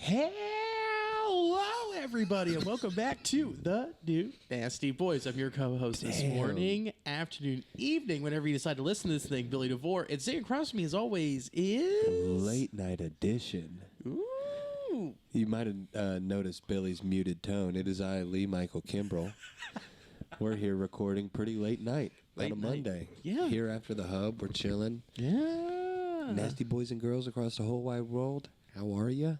Hello, everybody, and welcome back to the New Nasty Boys. I'm your co-host this morning, afternoon, evening, whenever you decide to listen to this thing, Billy DeVore. And sitting across from me, as always, is... Late Night Edition. Ooh. You might have noticed Billy's muted tone. It is I, Lee Michael Kimbrell. We're here recording pretty late night on a Monday. Yeah. Here after the hub, we're chilling. Yeah. Nasty boys and girls across the whole wide world. How are you?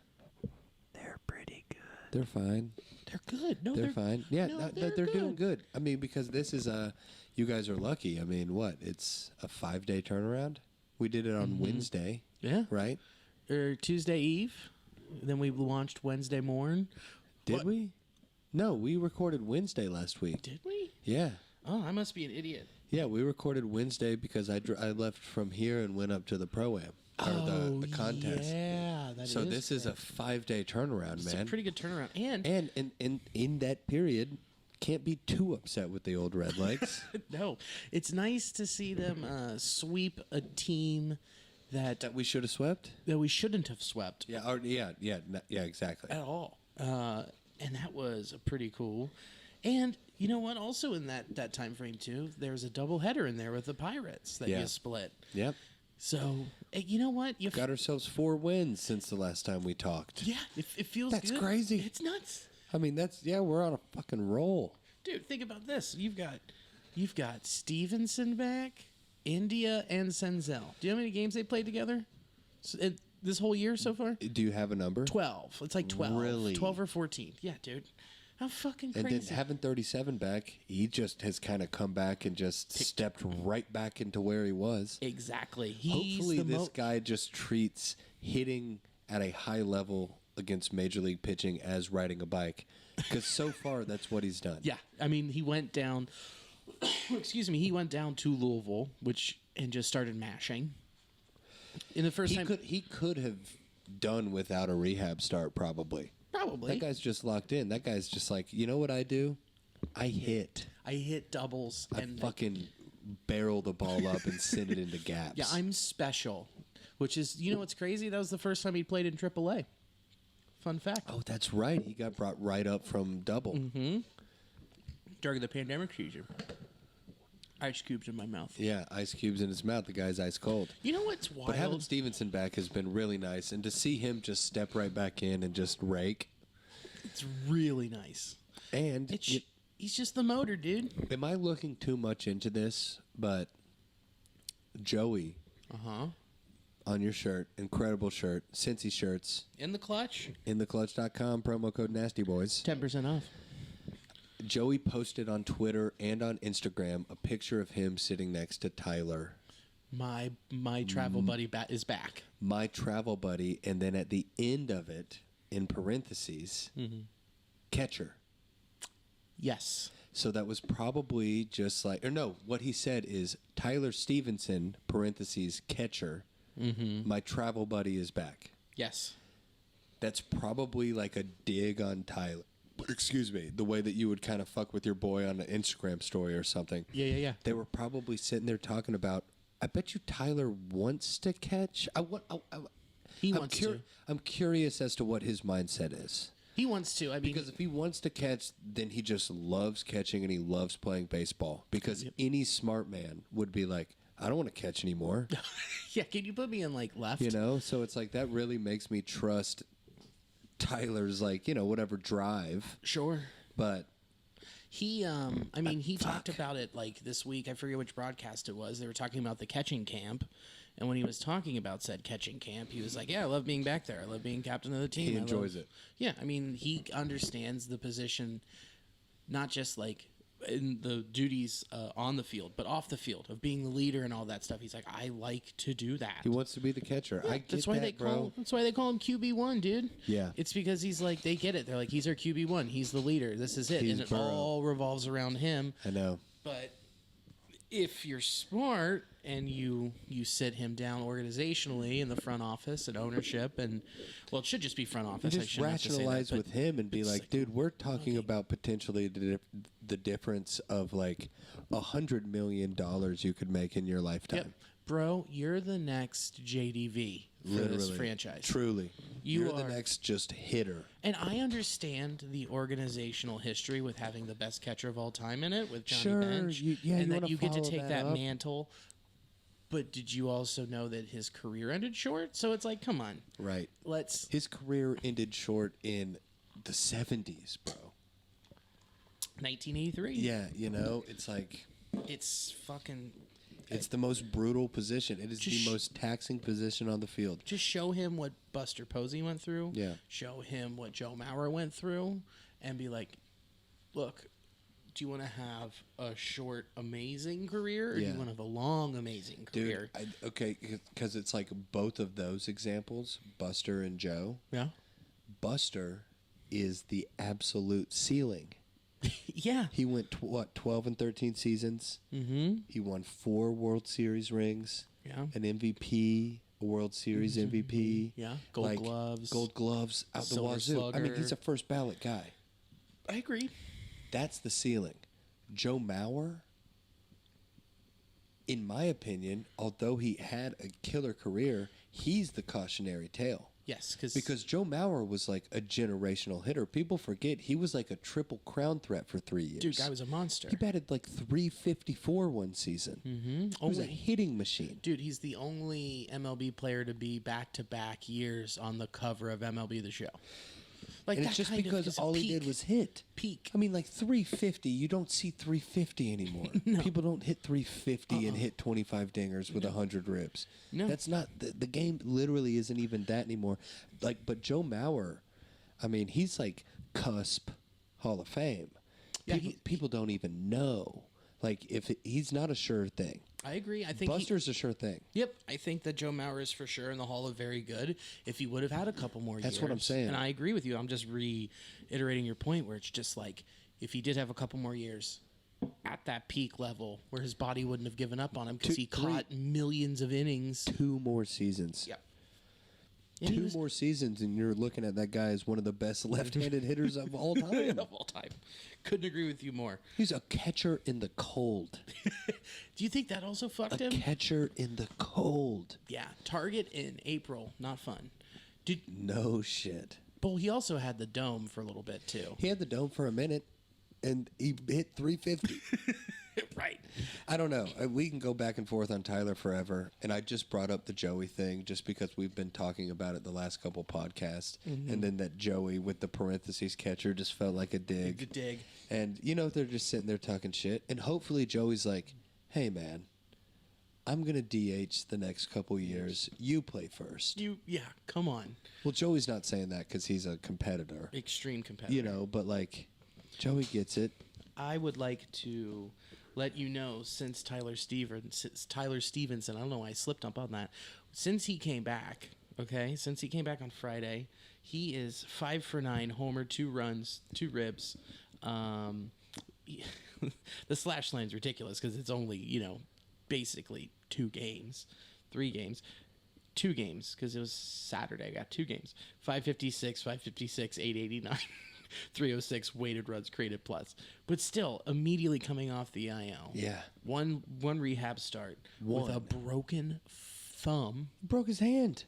They're pretty good. They're fine. They're good. No, they're fine. Yeah, no, they're doing good. I mean, because this is you guys are lucky. I mean, what? It's a 5-day turnaround. We did it on Wednesday. Yeah. Right? Or Tuesday Eve. Then we launched Wednesday morn. Did we? No, we recorded Wednesday last week. Did we? Yeah. Oh, I must be an idiot. Yeah, we recorded Wednesday because I left from here and went up to the Pro-Am. Or the contest. Yeah, that so is this is a 5-day turnaround, it's man. a pretty good turnaround. And in that period, can't be too upset with the old Redlegs. no, it's nice to see them sweep a team that we should have swept? That we shouldn't have swept. Yeah, exactly. At all. And that was pretty cool. And you know what? Also in that time frame too, there's a doubleheader in there with the Pirates that you split. Yep. So you know what? You got ourselves 4 wins since the last time we talked. Yeah, it feels that's good. crazy. It's nuts. I mean, we're on a fucking roll. Dude, think about this. You've got Stevenson back, India, and Senzel. Do you know how many games they played together this whole year so far? Do you have a number? 12. It's like 12. Really? 12 or 14. Yeah, dude. How fucking crazy. And then having 37 back, he just has kind of come back and just stepped right back into where he was. Exactly. Hopefully this guy just treats hitting at a high level against Major League pitching as riding a bike. Because so far, that's what he's done. Yeah. I mean, he went down... he went down to Louisville, and just started mashing. In the first time... He could have done without a rehab start, probably. Probably. That guy's just locked in. That guy's just like, you know what I do? I hit doubles. I fucking barrel the ball up and send it into gaps. Yeah, I'm special. Which is, you know what's crazy? That was the first time he played in AAA. Fun fact. Oh, that's right. He got brought right up from double. Mm-hmm. During the pandemic season. Ice cubes in my mouth. Yeah, ice cubes in his mouth. The guy's ice cold. You know what's wild? But having Stevenson back has been really nice. And to see him just step right back in and just rake. It's really nice. And he's just the motor, dude. Am I looking too much into this? But Joey. On your shirt. Incredible shirt. Cincy shirts. In the clutch. InTheClutch.com. Promo code NastyBoys. 10% off. Joey posted on Twitter and on Instagram a picture of him sitting next to Tyler. My travel buddy is back. My travel buddy, and then at the end of it, in parentheses, catcher. Yes. So that was probably just like, or no, what he said is Tyler Stevenson, parentheses, catcher. My travel buddy is back. Yes. That's probably like a dig on Tyler. Excuse me, the way that you would kind of fuck with your boy on an Instagram story or something. Yeah. They were probably sitting there talking about, I bet you Tyler wants to catch. He wants to. I'm curious as to what his mindset is. He wants to. I mean, because if he wants to catch, then he just loves catching and he loves playing baseball. Because any smart man would be like, I don't want to catch anymore. Yeah, can you put me in like left? You know, so it's like that really makes me trust Tyler's like, whatever drive. Sure. But he talked about it like this week. I forget which broadcast it was. They were talking about the catching camp. And when he was talking about said catching camp, he was like, yeah, I love being back there. I love being captain of the team. He enjoys it. Yeah. I mean, he understands the position, not just like in the duties on the field, but off the field of being the leader and all that stuff. He's like, I like to do that. He wants to be the catcher. Yeah, I get that's why they call him QB1, dude. Yeah, it's because he's like, they get it. They're like, he's our QB1. He's the leader. This is it, and it all revolves around him. I know, but if you're smart and you sit him down organizationally in the front office and ownership, and it should just be front office. You just rationalize with him and be like, dude, we're talking about potentially the difference of like $100 million you could make in your lifetime. Yep. Bro, you're the next JDV for this franchise. Truly. You're the are next just hitter. And I understand the organizational history with having the best catcher of all time in it with Johnny Sure, Bench. you and that wanna you get to follow take that that up. mantle. But did you also know that his career ended short? So it's like, come on. Right. Let's. His career ended short in the 70s, bro. 1983. Yeah, it's like... It's fucking. It's the most brutal position. It is Just the most taxing position on the field. Just show him what Buster Posey went through. Yeah. Show him what Joe Mauer went through, and be like, look, do you want to have a short, amazing career, or do you want to have a long, amazing career? Dude, okay, because it's like both of those examples, Buster and Joe. Yeah. Buster is the absolute ceiling. Yeah. He went, 12 and 13 seasons. Mm-hmm. He won 4 World Series rings. Yeah. An MVP, a World Series MVP. Yeah. Gold gloves. Gold gloves out the Silver wazoo. I mean, Slugger. he's a first ballot guy. I agree. That's the ceiling. Joe Mauer, in my opinion, although he had a killer career, he's the cautionary tale. Yes, because Joe Mauer was like a generational hitter. People forget he was like a triple crown threat for 3 years. dude, guy was a monster. He batted like 354 one season. Mm-hmm. He was a hitting machine. Dude, he's the only MLB player to be back-to-back years on the cover of MLB The Show. Like, And that it's just kind of because is a all he peak. did was hit. Peak. I mean, like 350, you don't see 350 anymore. No. People don't hit 350 and hit 25 dingers with 100 ribs. No. That's not, the game literally isn't even that anymore. Like, but Joe Mauer, I mean, he's like cusp Hall of Fame. Yeah, People don't even know. Like, he's not a sure thing. I agree. I think Buster's a sure thing. Yep, I think that Joe Mauer is for sure in the Hall of Very Good. If he would have had a couple more years, That's what I'm saying. And I agree with you. I'm just reiterating your point, where it's just like, if he did have a couple more years at that peak level, where his body wouldn't have given up on him because he caught millions of innings. 2 more seasons. Yep. 2 more seasons, and you're looking at that guy as one of the best left-handed hitters of all time. Of all time. Couldn't agree with you more. He's a catcher in the cold. Do you think that also fucked A him? catcher in the cold. Yeah. Target in April, not fun. No shit. But he also had the dome for a little bit, too. He had the dome for a minute, and he hit 350. Right. I don't know. We can go back and forth on Tyler forever, and I just brought up the Joey thing just because we've been talking about it the last couple podcasts, and then that Joey with the parentheses catcher just felt like a dig. Good dig. And, they're just sitting there talking shit, and hopefully Joey's like, hey, man, I'm going to DH the next couple years. You play first. Yeah, come on. Well, Joey's not saying that because he's a competitor. Extreme competitor. But, like, Joey gets it. I would like to let you know, since Tyler Stevenson, I don't know why I slipped up on that. Since he came back, on Friday, he is 5 for 9, homer, 2 runs, 2 ribs. The slash line's ridiculous because it's only, basically 2 games, 3 games. 2 games because it was Saturday. I got 2 games. 556, 889. 306 weighted runs created plus, but still immediately coming off the IL. Yeah, one rehab start with a broken thumb. Broke his hand.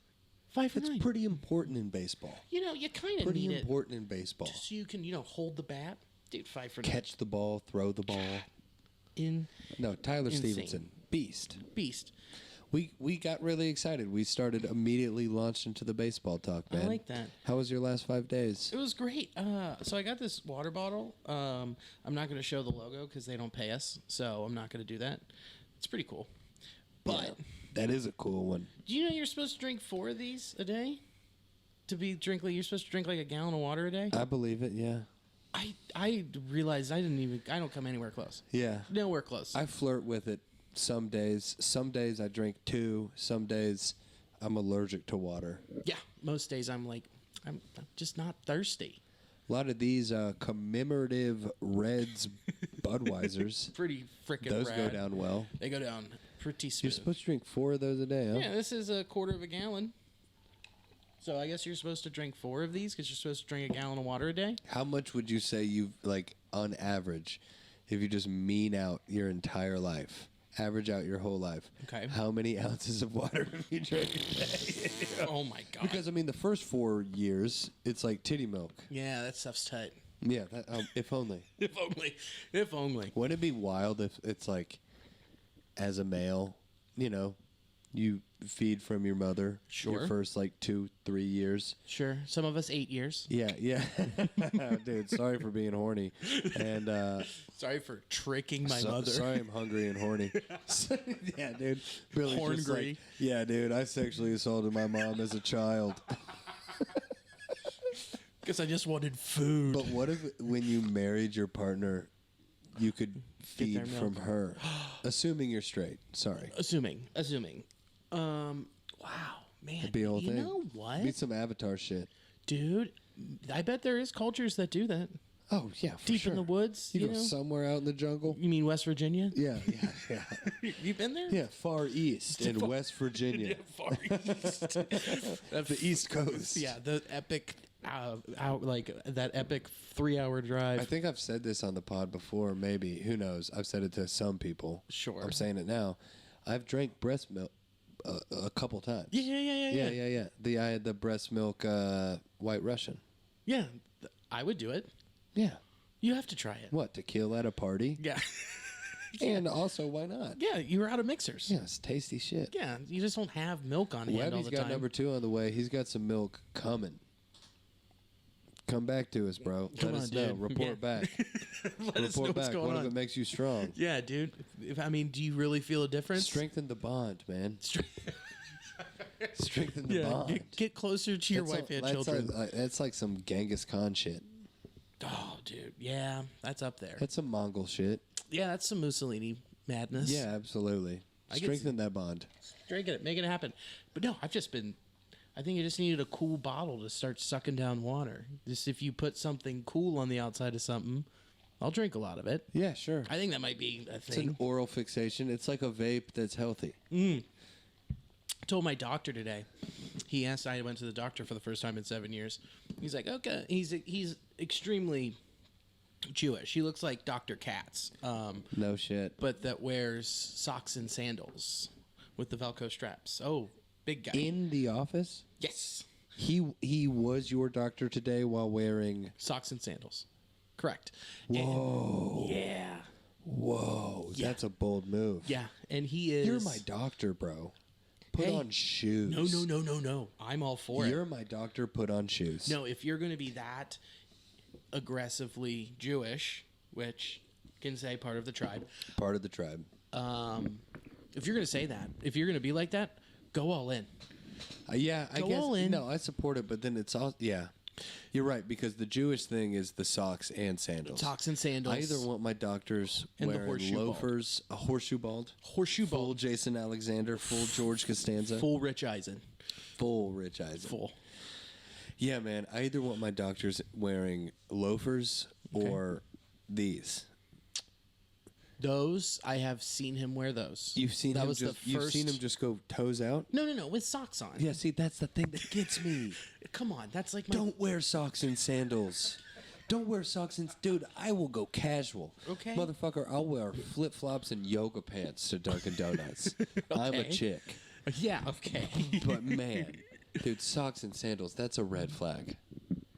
5 for 9. That's pretty important in baseball. You kind of Pretty need important in baseball. just so you can hold the bat, dude. 5 for 9. Catch the ball, throw the ball. No, Tyler Insane. Stevenson, beast. We got really excited. We started immediately launched into the baseball talk, man. I like that. How was your last 5 days? It was great. So I got this water bottle. I'm not going to show the logo because they don't pay us, so I'm not going to do that. It's pretty cool. But that is a cool one. do you know you're supposed to drink 4 of these a day? You're supposed to drink like a gallon of water a day? I believe it, yeah. I realized I don't come anywhere close. Yeah. Nowhere close. I flirt with it some days. Some days I drink 2. Some days I'm allergic to water. Yeah. Most days I'm just not thirsty. A lot of these commemorative Reds Budweisers. Pretty freaking Those rad. go down well. They go down pretty You're smooth. supposed to drink 4 of those a day, huh? Yeah, this is a quarter of a gallon. So I guess you're supposed to drink 4 of these because you're supposed to drink a gallon of water a day? How much would you say you've, like, on average, if you just mean out your entire life, Average out your whole life. Okay. How many ounces of water have you drank a day? Oh my god. Because I mean, the first 4 years, it's like titty milk. Yeah, that stuff's tight. Yeah, if only. If only. If only. Wouldn't it be wild if it's like, as a male, you know, you feed from your mother Sure. your first like 2-3 years. Sure. Some of us 8 years. Yeah. Dude, sorry for being horny. And Sorry for tricking my mother. sorry I'm hungry and horny. Yeah, dude. Really just Horngry. like, yeah, dude, I sexually assaulted my mom as a child. Because I just wanted food. But what if when you married your partner, you could feed their from milk. her? Assuming you're straight. Sorry. Assuming. Wow, man. It'd be a whole you thing. know what? Be some Avatar shit. Dude, I bet there is cultures that do that. Oh, yeah, for Deep sure. in the woods, You you go know? You out in the jungle? You mean West Virginia? Yeah. You been there? Yeah, far east in West Virginia. Far east. The East Coast. Yeah, the epic, that epic 3-hour drive. I think I've said this on the pod before, maybe. Who knows? I've said it to some people. Sure. I'm saying it now. I've drank breast milk a couple times. Yeah. I had the breast milk White Russian. Yeah, I would do it. Yeah. You have to try it. What, to kill at a party? Yeah. And also, why not? Yeah, you were out of mixers. Yeah, it's tasty shit. Yeah, you just don't have milk on hand all Webby's the got time. number 2 on the way. He's got some milk coming. Come back to us, bro. Come Let on, us know. dude. Report back. Let us know Report what's back. going What on. if it makes you strong? Yeah, dude. Do you really feel a difference? Strengthen the bond, man. Strengthen the bond. Get closer to your wife and children. That's like some Genghis Khan shit. Oh, dude. Yeah, that's up there. That's some Mongol shit. Yeah, that's some Mussolini madness. Yeah, absolutely. Strengthen that bond. Drink it. Make it happen. But no, I think I just needed a cool bottle to start sucking down water. Just if you put something cool on the outside of something, I'll drink a lot of it. Yeah, sure. I think that might be a It's thing. an oral fixation. It's like a vape that's healthy. I told my doctor today. He asked. I went to the doctor for the first time in 7 years. He's like, okay. He's extremely Jewish. He looks like Dr. Katz, No shit. but that wears socks and sandals with the Velcro straps. Oh, big guy. In the office? Yes, He was your doctor today while wearing... socks and sandals. Correct. Whoa. Yeah. Whoa. Yeah. That's a bold move. Yeah, and he is. You're my doctor, bro. Put Hey. on shoes. No. I'm all for You're it. my doctor. Put on shoes. No, if you're going to be that aggressively Jewish, which can say part of the tribe, Part of the tribe. if you're going to say that, if you're going to be like that, go all in. Yeah, I Go guess. all in. No, I support it, but then it's all. Yeah, you're right because the Jewish thing is the socks and sandals. Socks and sandals. I either want my doctors And the wearing horseshoe bald. loafers, a horseshoe bald, Horseshoe full bald. Jason Alexander, full George Costanza, Full Rich Eisen. full Rich Eisen. Full. Yeah, man. I either want my doctors wearing loafers or these. Those, I have seen him wear those. You've seen that him was just. the You've first... seen him just go toes out. No, with socks on. Yeah, see, that's the thing that gets me. Come on, that's like my... Don't wear socks and sandals. Don't wear socks and... Dude, I will go casual. Okay. Motherfucker, I'll wear flip-flops and yoga pants to Dunkin' Donuts. I'm a Okay. chick. Yeah, okay. But, man, dude, socks and sandals, that's a red flag.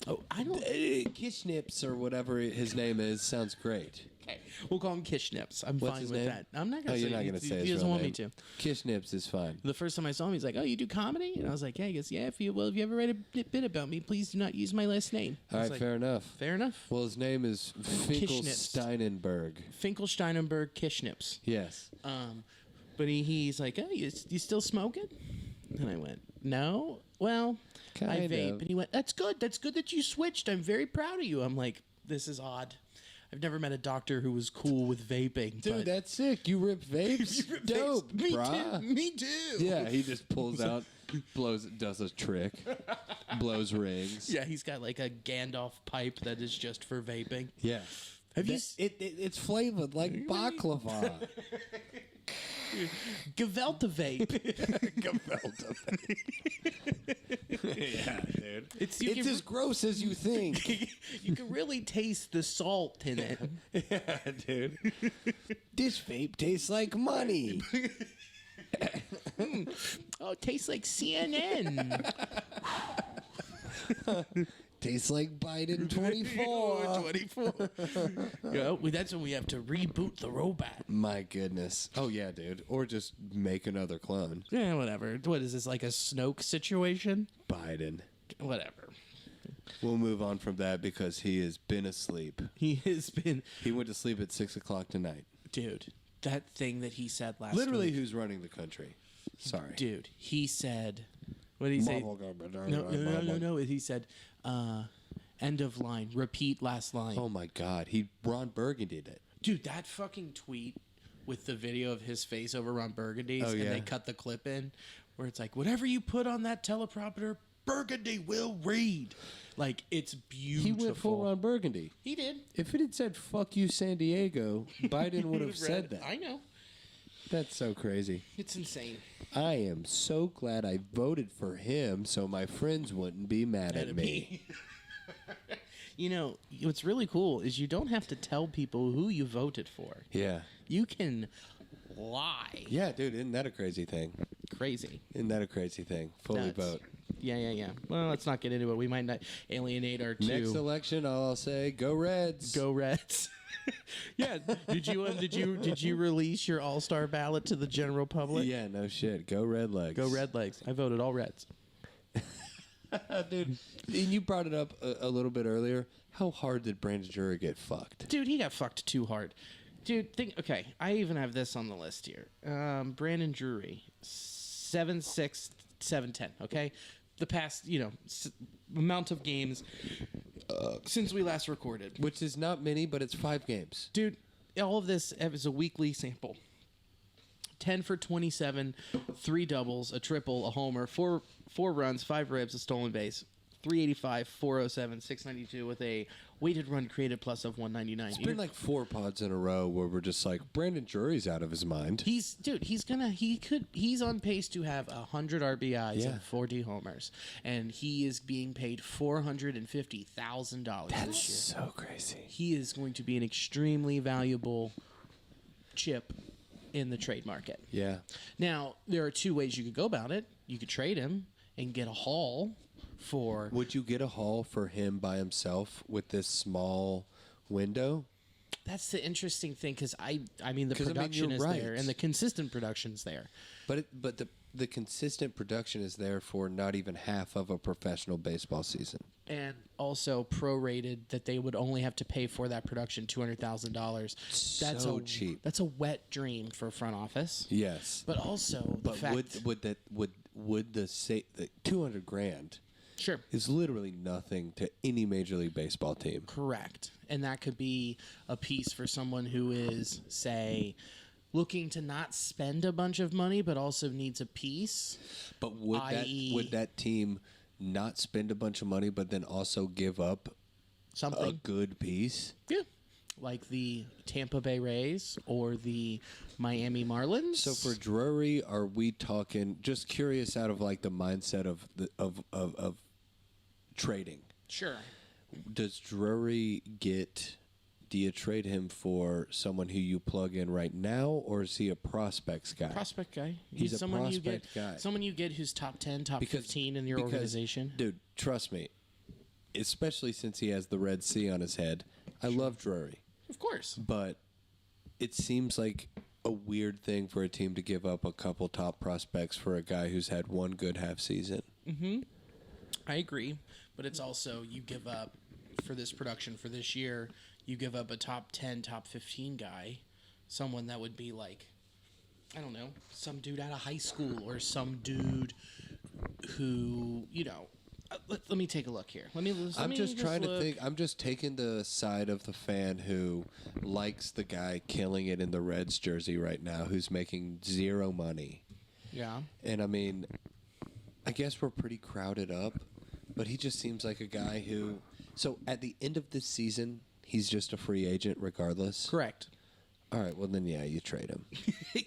Oh, I don't... Kishnips or whatever his name is sounds great. Okay, we'll call him Kishnips. I'm What's fine his with name? that. I'm not Oh, going to say you're not going to say his He doesn't real want name. me to. Kishnips is fine. The first time I saw him, he's like, "Oh, you do comedy?" And I was like, "Yeah." He goes, "Yeah. If you ever write a bit about me, please do not use my last name." I All was right, like, fair enough. Fair enough. Well, his name is Finkelsteinenberg. Finkelsteinenberg Kishnips. Yes. But he's like, "Oh, you still smoking?" And I went, "No. Well, I Kind vape." of. And he went, "That's good. That's good that you switched. I'm very proud of you." I'm like, "This is odd. I've never met a doctor who was cool with vaping." Dude, but that's sick. You rip vapes? You rip Dope, vapes? Me brah. too. Me too. Yeah, he just pulls out, does a trick, blows rings. Yeah, he's got like a Gandalf pipe that is just for vaping. Yeah. Have you? It's flavored like baklava. Gewelta vape. Gewelta vape. Yeah, dude. It's as gross as you think. You can really taste the salt in it. Yeah, dude. This vape tastes like money. Oh, it tastes like CNN. Tastes like Biden 24. 24. That's when we have to reboot the robot. My goodness. Oh, yeah, dude. Or just make another clone. Yeah, whatever. What is this, like a Snoke situation? Biden. Whatever. We'll move on from that because he has been asleep. He has been... He went to sleep at 6 o'clock tonight. Dude, that thing that he said last Literally, week. who's running the country? Sorry. Dude, he said... What did he say? No. He said, end of line. Repeat last line. Oh, my God. Ron Burgundy did it. Dude, that fucking tweet with the video of his face over Ron Burgundy's, and they cut the clip in where it's like, whatever you put on that teleprompter, Burgundy will read. Like, it's beautiful. He went full Ron Burgundy. He did. If it had said, fuck you, San Diego, Biden would have said that. I know. That's so crazy. It's insane. I am so glad I voted for him so my friends wouldn't be mad at me. You know, what's really cool is you don't have to tell people who you voted for. Yeah. You can lie. Yeah, dude, isn't that a crazy thing? Crazy. Isn't that a crazy thing? Fully vote. Yeah. Well, let's not get into it. We might not alienate our two. Next election, I'll say, go Reds. Go Reds. Yeah. Did you release your all-star ballot to the general public? Yeah, no shit. Go Redlegs. Go Redlegs. I voted all Reds. Dude, and you brought it up a little bit earlier. How hard did Brandon Drury get fucked? Dude, he got fucked too hard. Dude, okay, I even have this on the list here. Brandon Drury, 7'6", 7'10", okay? The past, amount of games since we last recorded. Which is not many, but it's 5 games. Dude, all of this is a weekly sample. 10 for 27, 3 doubles, a triple, a homer, 4 runs, 5 ribs, a stolen base, 385, 407, 692 with a weighted run created plus of 199. It's been like 4 pods in a row where we're just like, Brandon Drury's out of his mind. He's on pace to have 100 RBIs and 40 homers, and he is being paid $450,000 this year. That's so crazy. He is going to be an extremely valuable chip in the trade market. Yeah. Now, there are 2 ways you could go about it. You could trade him and get a haul for... Would you get a haul for him by himself with this small window? That's the interesting thing, because the production is there, and the consistent production's there. But the consistent production is there for not even half of a professional baseball season. And also prorated that they would only have to pay for that production $200,000. That's so cheap. That's a wet dream for front office. Yes, but also the fact would the $200,000 sure is literally nothing to any Major League Baseball team. Correct, and that could be a piece for someone who is, say, looking to not spend a bunch of money, but also needs a piece. But would that team not spend a bunch of money, but then also give up something, a good piece? Yeah, like the Tampa Bay Rays or the Miami Marlins. So for Drury, are we talking? Just curious, out of like the mindset of trading. Sure. Does Drury get? Do you trade him for someone who you plug in right now, or is he a prospects guy? Prospect guy. He's a someone prospect guy. Someone you get who's top 10, top 15 in your organization. Dude, trust me, especially since he has the Red Sea on his head. I love Drury. Of course. But it seems like a weird thing for a team to give up a couple top prospects for a guy who's had one good half season. Mm-hmm. I agree. But it's also, you give up, for this production for this year, you give up a top 10, top 15 guy, someone that would be like, I don't know, some dude out of high school or some dude who, let me take a look here. I'm just trying to think. I'm just taking the side of the fan who likes the guy killing it in the Reds jersey right now, who's making 0 money. Yeah. And I guess we're pretty crowded up, but he just seems like a guy who. So at the end of this season, he's just a free agent regardless. Correct. All right, well then, yeah, you trade him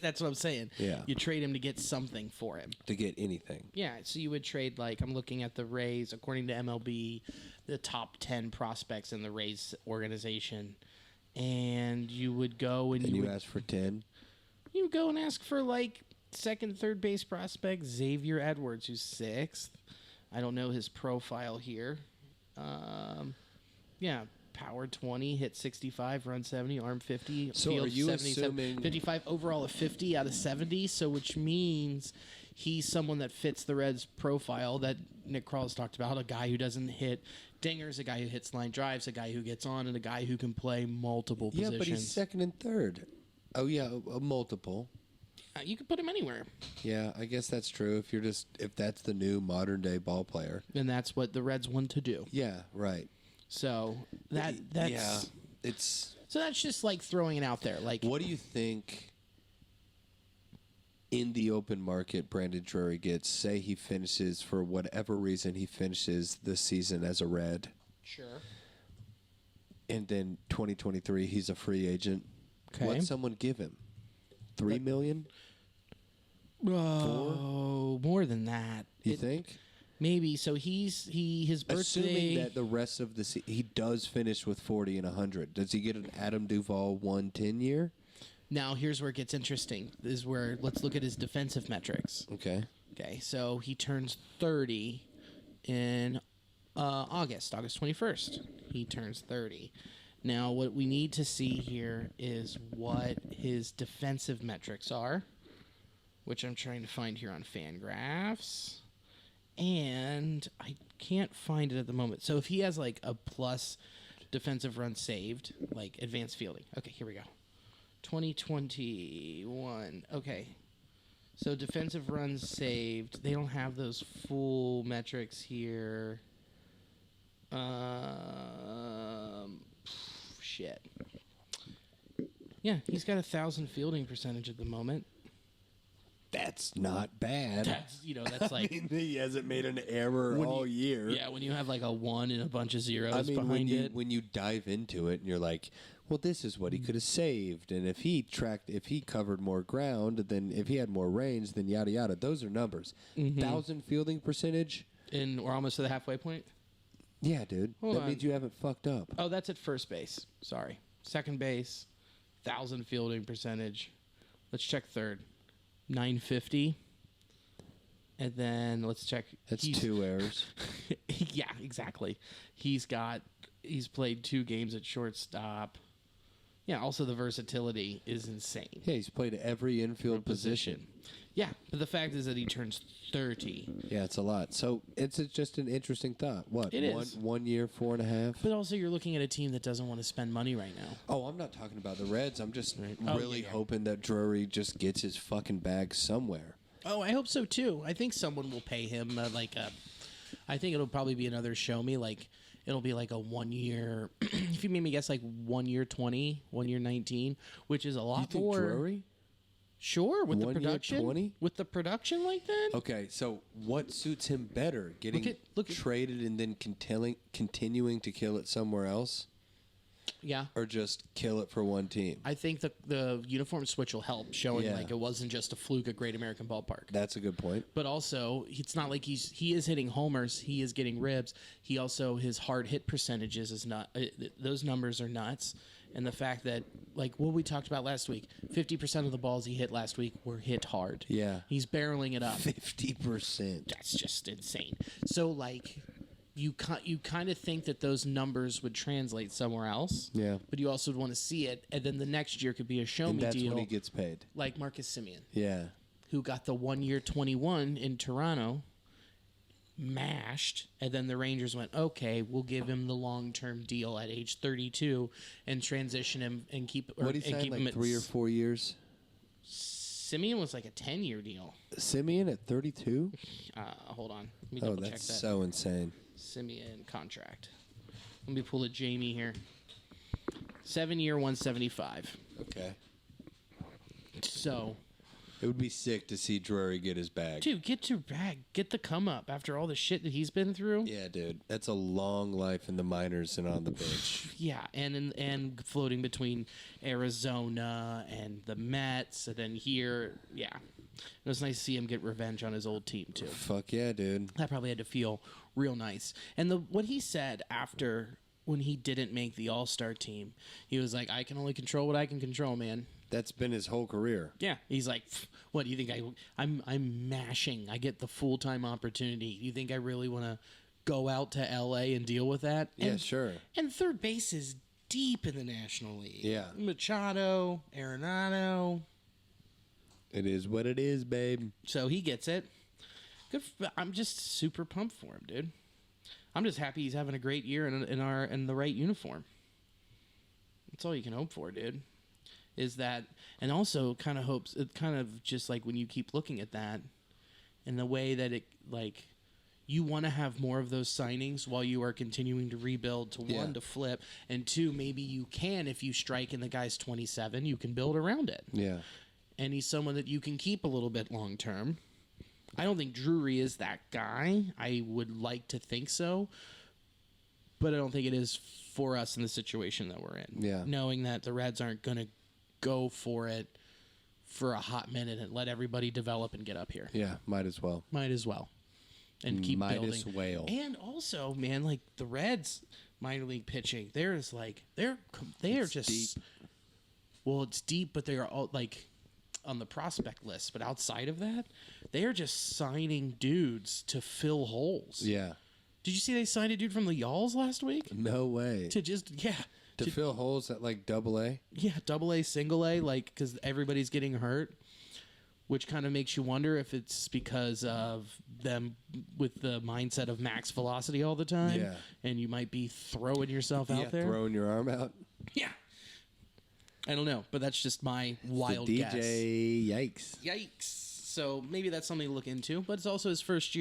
That's what I'm saying. Yeah. You trade him to get something for him. to get anything. Yeah, so you would trade, like, I'm looking at the Rays, according to MLB, the top 10 prospects in the Rays organization. And you would go and, And you would, ask for 10? you would go and ask for, like, second, third base prospect Xavier Edwards, who's 6th. I don't know his profile here. Yeah, power 20, hit 65, run 70, arm 50, So field are you 77, assuming- 55, overall a 50 out of 70, so which means he's someone that fits the Reds' profile that Nick Kral's talked about, a guy who doesn't hit dingers, a guy who hits line drives, a guy who gets on, and a guy who can play multiple Yeah, positions. but he's second and third. Oh, yeah, a multiple. You can put him anywhere. Yeah, I guess that's true. If that's the new modern day ball player. And that's what the Reds want to do. Yeah, right. So that's yeah. It's so that's just like throwing it out there. Like, what do you think in the open market Brandon Drury gets? Say he finishes, for whatever reason, he finishes the season as a Red, sure. and then 2023 he's a free agent. Okay. What'd someone give him? $3 million? Oh, more than that. You think? Maybe. So his birthday. Assuming that the rest of the he does finish with 40 and 100. Does he get an Adam Duvall 110 year? Now here's where it gets interesting. This is where let's look at his defensive metrics. Okay. Okay, so he turns 30 in August 21st. He turns 30. Now, what we need to see here is what his defensive metrics are, which I'm trying to find here on Fangraphs. And I can't find it at the moment. So if he has like a plus defensive run saved, like advanced fielding. Okay, here we go. 2021. Okay. So defensive runs saved. They don't have those full metrics here. Shit. Yeah, he's got 1,000 fielding percentage at the moment. That's not bad. That's that's like he hasn't made an error all year. Yeah, when you have like a 1 and a bunch of zeros I mean, behind it. when you dive into it and you're like, well, this is what he could have saved, and if he covered more ground, then if he had more range, then yada yada. Those are numbers. 1,000 fielding percentage, And we're almost to the halfway point. yeah, dude. Hold that on. means you haven't fucked up. Oh, that's at first base. Sorry. Second base, 1,000 fielding percentage. Let's check third. 950. And then let's check. That's 2 errors. Yeah, exactly. He's played 2 games at shortstop. Yeah, also the versatility is insane. Yeah, he's played every infield position. Yeah, but the fact is that he turns 30. Yeah, it's a lot. So it's just an interesting thought. What? It is. 1 year, 4.5. But also you're looking at a team that doesn't want to spend money right now. Oh, I'm not talking about the Reds. I'm just Oh, really yeah. hoping that Drury just gets his fucking bag somewhere. Oh, I hope so too. I think someone will pay him I think it'll probably be another show me. Like it'll be like a 1 year. If you made me guess, like 1 year 20, 1 year 19, which is a lot You think more. Drury? Sure, with 1 the year, production. 20? With the production like that. Okay, so what suits him better? Getting Look at- traded and then continuing to kill it somewhere else? Yeah. Or just kill it for one team? I think the uniform switch will help, showing Yeah. like it wasn't just a fluke at Great American Ballpark. That's a good point. But also, it's not like he is hitting homers. He is getting ribs. He also his hard hit percentages is not. Those numbers are nuts. And the fact that, like what we talked about last week, 50% of the balls he hit last week were hit hard. Yeah. He's barreling it up. 50%. That's just insane. So like, you kind of think that those numbers would translate somewhere else. Yeah. But you also would want to see it, and then the next year could be a show And me that's deal, when he gets paid. like Marcus Semien, Yeah. who got the 1 year 21 in Toronto, mashed, and then the Rangers went, okay, we'll give him the long-term deal at age 32 and transition him and keep. What did he sign, like 3 or 4 years? Semien was like a 10-year deal. Simeon at 32? Hold on, let me Oh, double check that's that. so insane. Semien contract. Let me pull a Jamie here. 7 year 175. Okay. So It would be sick to see Drury get his bag. Dude, get your bag. Get the come up after all the shit that he's been through. Yeah, dude. That's a long life in the minors and on the bench. Yeah, and floating between Arizona and the Mets, and then here, yeah. It was nice to see him get revenge on his old team, too. Fuck yeah, dude. That probably had to feel real nice. And what he said after when he didn't make the All-Star team, he was like, I can only control what I can control, man. That's been his whole career. Yeah, he's like, what do you think? I'm mashing. I get the full-time opportunity. You think I really want to go out to L.A. and deal with that? Yeah, sure. And third base is deep in the National League. Yeah. Machado, Arenado. It is what it is, babe. So he gets it. Good. I'm just super pumped for him, dude. I'm just happy he's having a great year in the right uniform. That's all you can hope for, dude. Is that, and also kind of just like when you keep looking at that and the way that it, like, you want to have more of those signings while you are continuing to rebuild to one, to flip, and two, maybe you can, if you strike and the guy's 27, you can build around it. Yeah. And he's someone that you can keep a little bit long term. I don't think Drury is that guy. I would like to think so, but I don't think it is for us in the situation that we're in. Yeah. Knowing that the Reds aren't going to go for it for a hot minute and let everybody develop and get up here. Yeah, might as well. Might as well. And keep might building. as well. And also, man, like the Reds minor league pitching, there's like they are just deep. Well, it's deep, but they are all like on the prospect list. But outside of that, they are just signing dudes to fill holes. Yeah. Did you see they signed a dude from the Y'alls last week? No way. To fill holes at like AA? Yeah, AA, single A, like because everybody's getting hurt, which kind of makes you wonder if it's because of them with the mindset of max velocity all the time. Yeah. And you might be throwing yourself out there. Throwing your arm out. Yeah. I don't know, but that's just my wild guess. DJ, yikes. Yikes. So maybe that's something to look into, but it's also his first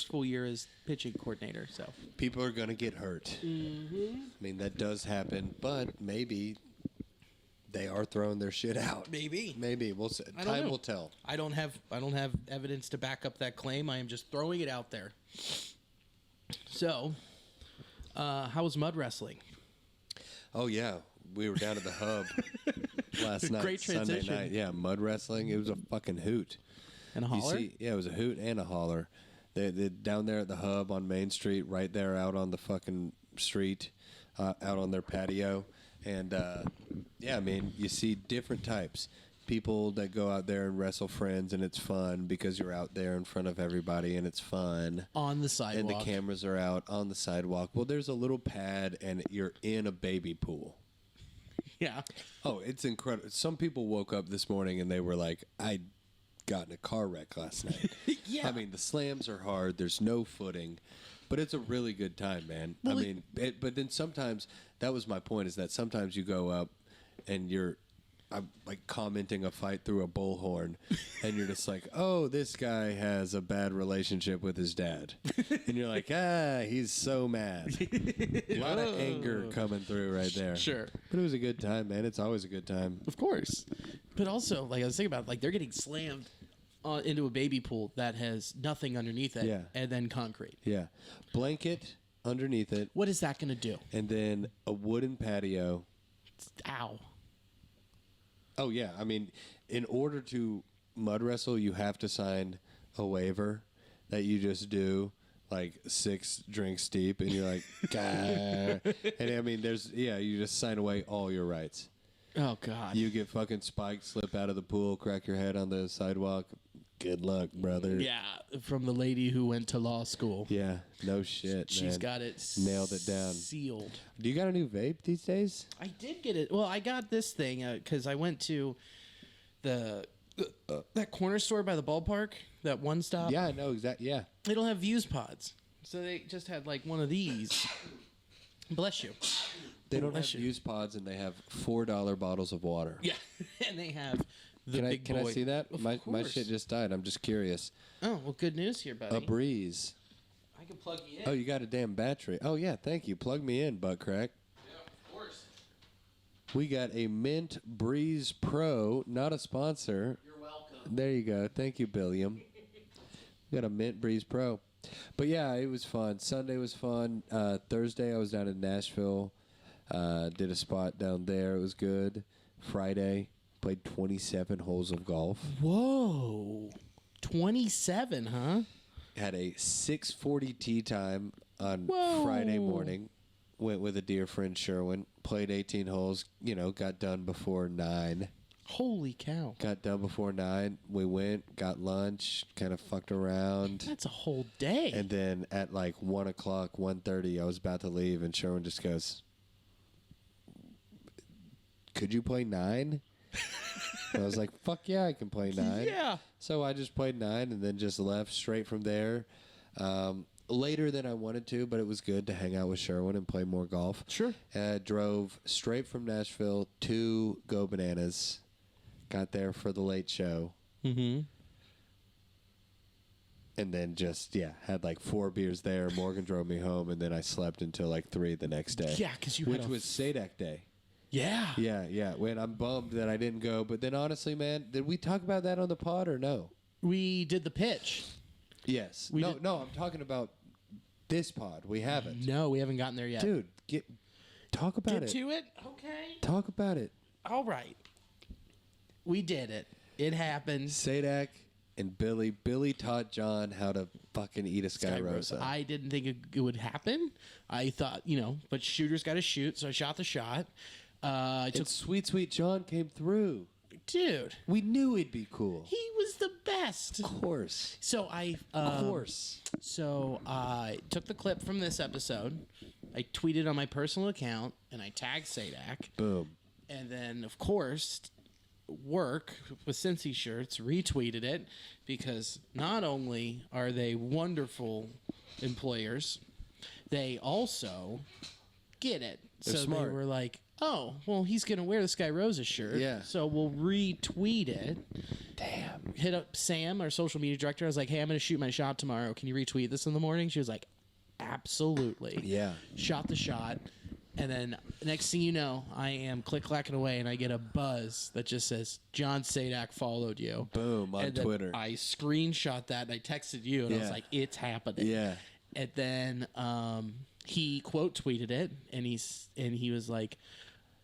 full year as pitching coordinator. So people are going to get hurt. Mm-hmm. I mean, that does happen, but maybe they are throwing their shit out. Maybe. We'll see. Time will tell. I don't have evidence to back up that claim. I am just throwing it out there. So, how was mud wrestling? Oh yeah, we were down at the hub last night. Great transition. Sunday night. Yeah, mud wrestling. It was a fucking hoot. And a holler? Yeah, it was a hoot and a holler. They down there at the hub on Main Street, right there out on the fucking street, out on their patio. And, yeah, I mean, you see different types. People that go out there and wrestle friends, and it's fun because you're out there in front of everybody, and it's fun. On the sidewalk. And the cameras are out on the sidewalk. Well, there's a little pad, and you're in a baby pool. Yeah. Oh, it's incredible. Some people woke up this morning, and they were like, I got in a car wreck last night. Yeah. I mean, the slams are hard. There's no footing. But it's a really good time, man. Well, But then sometimes, that was my point, is that sometimes you go up and I'm like commenting a fight through a bullhorn, and you're just like, oh, this guy has a bad relationship with his dad. And you're like, he's so mad. A lot of anger coming through right there. Sure. But it was a good time, man. It's always a good time. Of course. But also, like I was thinking about, like they're getting slammed into a baby pool that has nothing underneath it, Yeah. and then concrete. Yeah. Blanket underneath it, What is that going to do? and then a wooden patio. Ow. Oh, yeah. I mean, in order to mud wrestle, you have to sign a waiver that you just do like 6 drinks deep, and you're like, "Gah." And I mean, you just sign away all your rights. Oh, God. You get fucking spiked, slip out of the pool, crack your head on the sidewalk. Good luck, brother. Yeah, from the lady who went to law school. Yeah, no shit, She's man. got it Nailed it down. Sealed. Do you got a new vape these days? I did get it. Well, I got this thing because I went to that corner store by the ballpark, that one stop. Yeah, I know exactly. Yeah. They don't have Views pods. So they just had like one of these. Bless you. They don't have Bless you. used pods, and they have $4 bottles of water. Yeah. And they have the big Can I boy. see that? Of My course. shit just died. I'm just curious. Oh, well, good news here, buddy. A breeze. I can plug you in. Oh, you got a damn battery. Oh, yeah, thank you. Plug me in, butt crack. Yeah, of course. We got a Mint Breeze Pro, not a sponsor. You're welcome. There you go. Thank you, Billiam. We got a Mint Breeze Pro. But yeah, it was fun. Sunday was fun. Thursday, I was down in Nashville. Did a spot down there. It was good. Friday, played 27 holes of golf. Whoa. 27, huh? Had a 6:40 tee time on Whoa. Friday morning. Went with a dear friend, Sherwin. Played 18 holes. Got done before 9. Holy cow. Got done before 9. We went, got lunch, kind of fucked around. That's a whole day. And then at like 1 o'clock, 1:30, I was about to leave, and Sherwin just goes, "Could you play 9?" And I was like, "Fuck yeah, I can play 9." Yeah. So I just played 9 and then just left straight from there. Later than I wanted to, but it was good to hang out with Sherwin and play more golf. Sure. Drove straight from Nashville to Go Bananas. Got there for the late show. Mm-hmm. And then just, had like 4 beers there. Morgan drove me home, and then I slept until like 3 the next day. Yeah, because which was Sadak Day. Yeah. Yeah. When I'm bummed that I didn't go. But then honestly, man, did we talk about that on the pod or no? We did the pitch. Yes. No, I'm talking about this pod. We haven't. No, we haven't gotten there yet. Dude, talk about it. Get to it? Okay. Talk about it. All right. We did it. It happened. Sadak and Billy. Billy taught John how to fucking eat a SkyRosa. I didn't think it would happen. I thought, but shooters got to shoot, so I shot the shot. Sweet John came through. Dude. We knew he'd be cool. He was the best. Of course. So I took the clip from this episode. I tweeted on my personal account, and I tagged Sadak. Boom. And then, of course, work with Cincy Shirts retweeted it because not only are they wonderful employers, they also get it. They're so smart. They were like, "Oh, well, he's going to wear the SkyRosa shirt. Yeah. So we'll retweet it." Damn. Hit up Sam, our social media director. I was like, "Hey, I'm going to shoot my shot tomorrow. Can you retweet this in the morning?" She was like, "Absolutely." Yeah. Shot the shot. And then next thing you know, I am click-clacking away, and I get a buzz that just says, "John Sadak followed you." Boom, on Twitter. I screenshot that, and I texted you, and I was like, "It's happening." Yeah. And then he quote tweeted it, and he was like,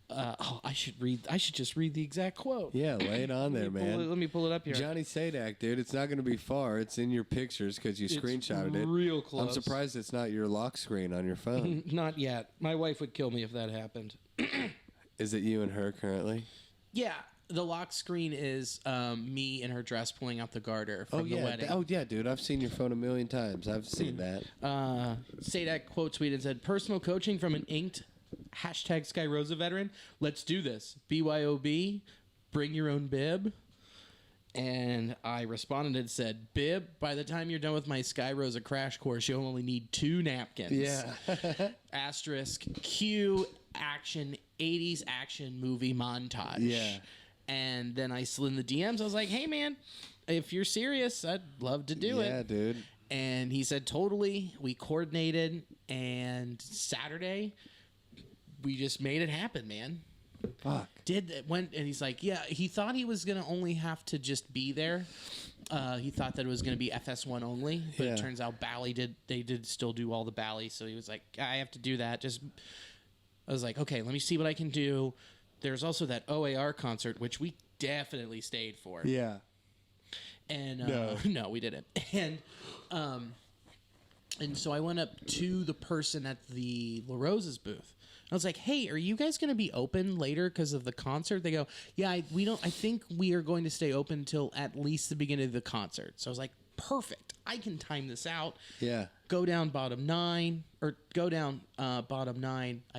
I should just read the exact quote. Yeah, lay it on there, man. Let me pull it up here. Johnny Sadak, dude. It's not going to be far. It's in your pictures because you screenshotted it. Real close. I'm surprised it's not your lock screen on your phone. Not yet. My wife would kill me if that happened. Is it you and her currently? Yeah. The lock screen is me in her dress pulling out the garter from the wedding. Oh, yeah, dude. I've seen your phone a million times. I've seen that. Sadak quote tweeted and said, "Personal coaching from an inked #SkyRosa veteran. Let's do this. BYOB, bring your own bib." And I responded and said, "Bib, by the time you're done with my SkyRosa crash course, you'll only need 2 napkins." Yeah. Asterisk, cue action, 80s action movie montage. Yeah. And then I slid in the DMs. I was like, "Hey, man, if you're serious, I'd love to do it." Yeah, dude. And he said, "Totally." We coordinated, and Saturday, we just made it happen, man. Fuck. And he's like, yeah, he thought he was going to only have to just be there. He thought that it was going to be FS1 only, but it turns out Bally did still do all the Bally. So he was like, "I have to do that." I was like, "Okay, let me see what I can do." There's also that OAR concert, which we definitely stayed for. Yeah. And no, we didn't. And so I went up to the person at the La Rosa's booth. I was like, "Hey, are you guys going to be open later because of the concert?" They go, "Yeah, I think we are going to stay open till at least the beginning of the concert." So I was like, "Perfect. I can time this out." Yeah. Go down bottom 9. I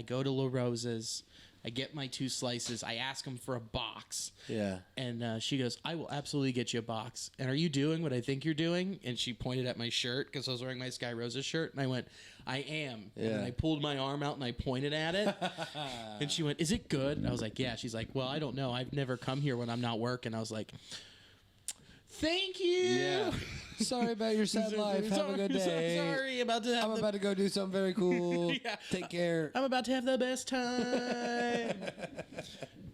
go to La Rosa's. I get my 2 slices. I ask them for a box. Yeah. And she goes, "I will absolutely get you a box. And are you doing what I think you're doing?" And she pointed at my shirt because I was wearing my SkyRosa shirt. And I went, "I am." Yeah. And then I pulled my arm out and I pointed at it. And she went, "Is it good?" And I was like, "Yeah." She's like, "Well, I don't know. I've never come here when I'm not working." I was like, Thank you. Yeah. Sorry about your sad life. Have a good day. Sorry about to have I'm about to go do something very cool. Yeah. Take care. I'm about to have the best time.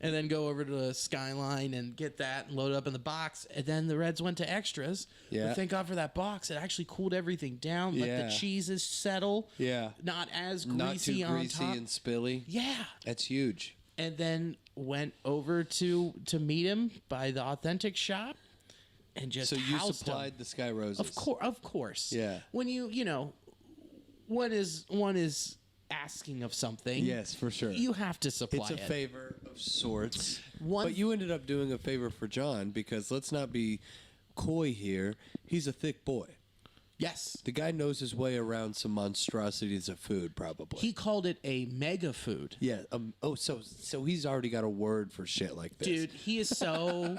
And then go over to the Skyline and get that and load it up in the box. And then the Reds went to extras. Yeah. But thank God for that box. It actually cooled everything down. Let Yeah. the cheeses settle. Yeah. Not as greasy Not too on greasy top. and spilly. Yeah. That's huge. And then went over to meet him by the authentic shop and just So you housed supplied him. the SkyRosas. Of course. Yeah. When you know, one is asking of something. Yes, for sure. You have to supply It's a it. favor of sorts. One- But you ended up doing a favor for John because let's not be coy here. He's a thick boy. Yes. The guy knows his way around some monstrosities of food, probably. He called it a mega food. Yeah. So he's already got a word for shit like this. Dude, he is so...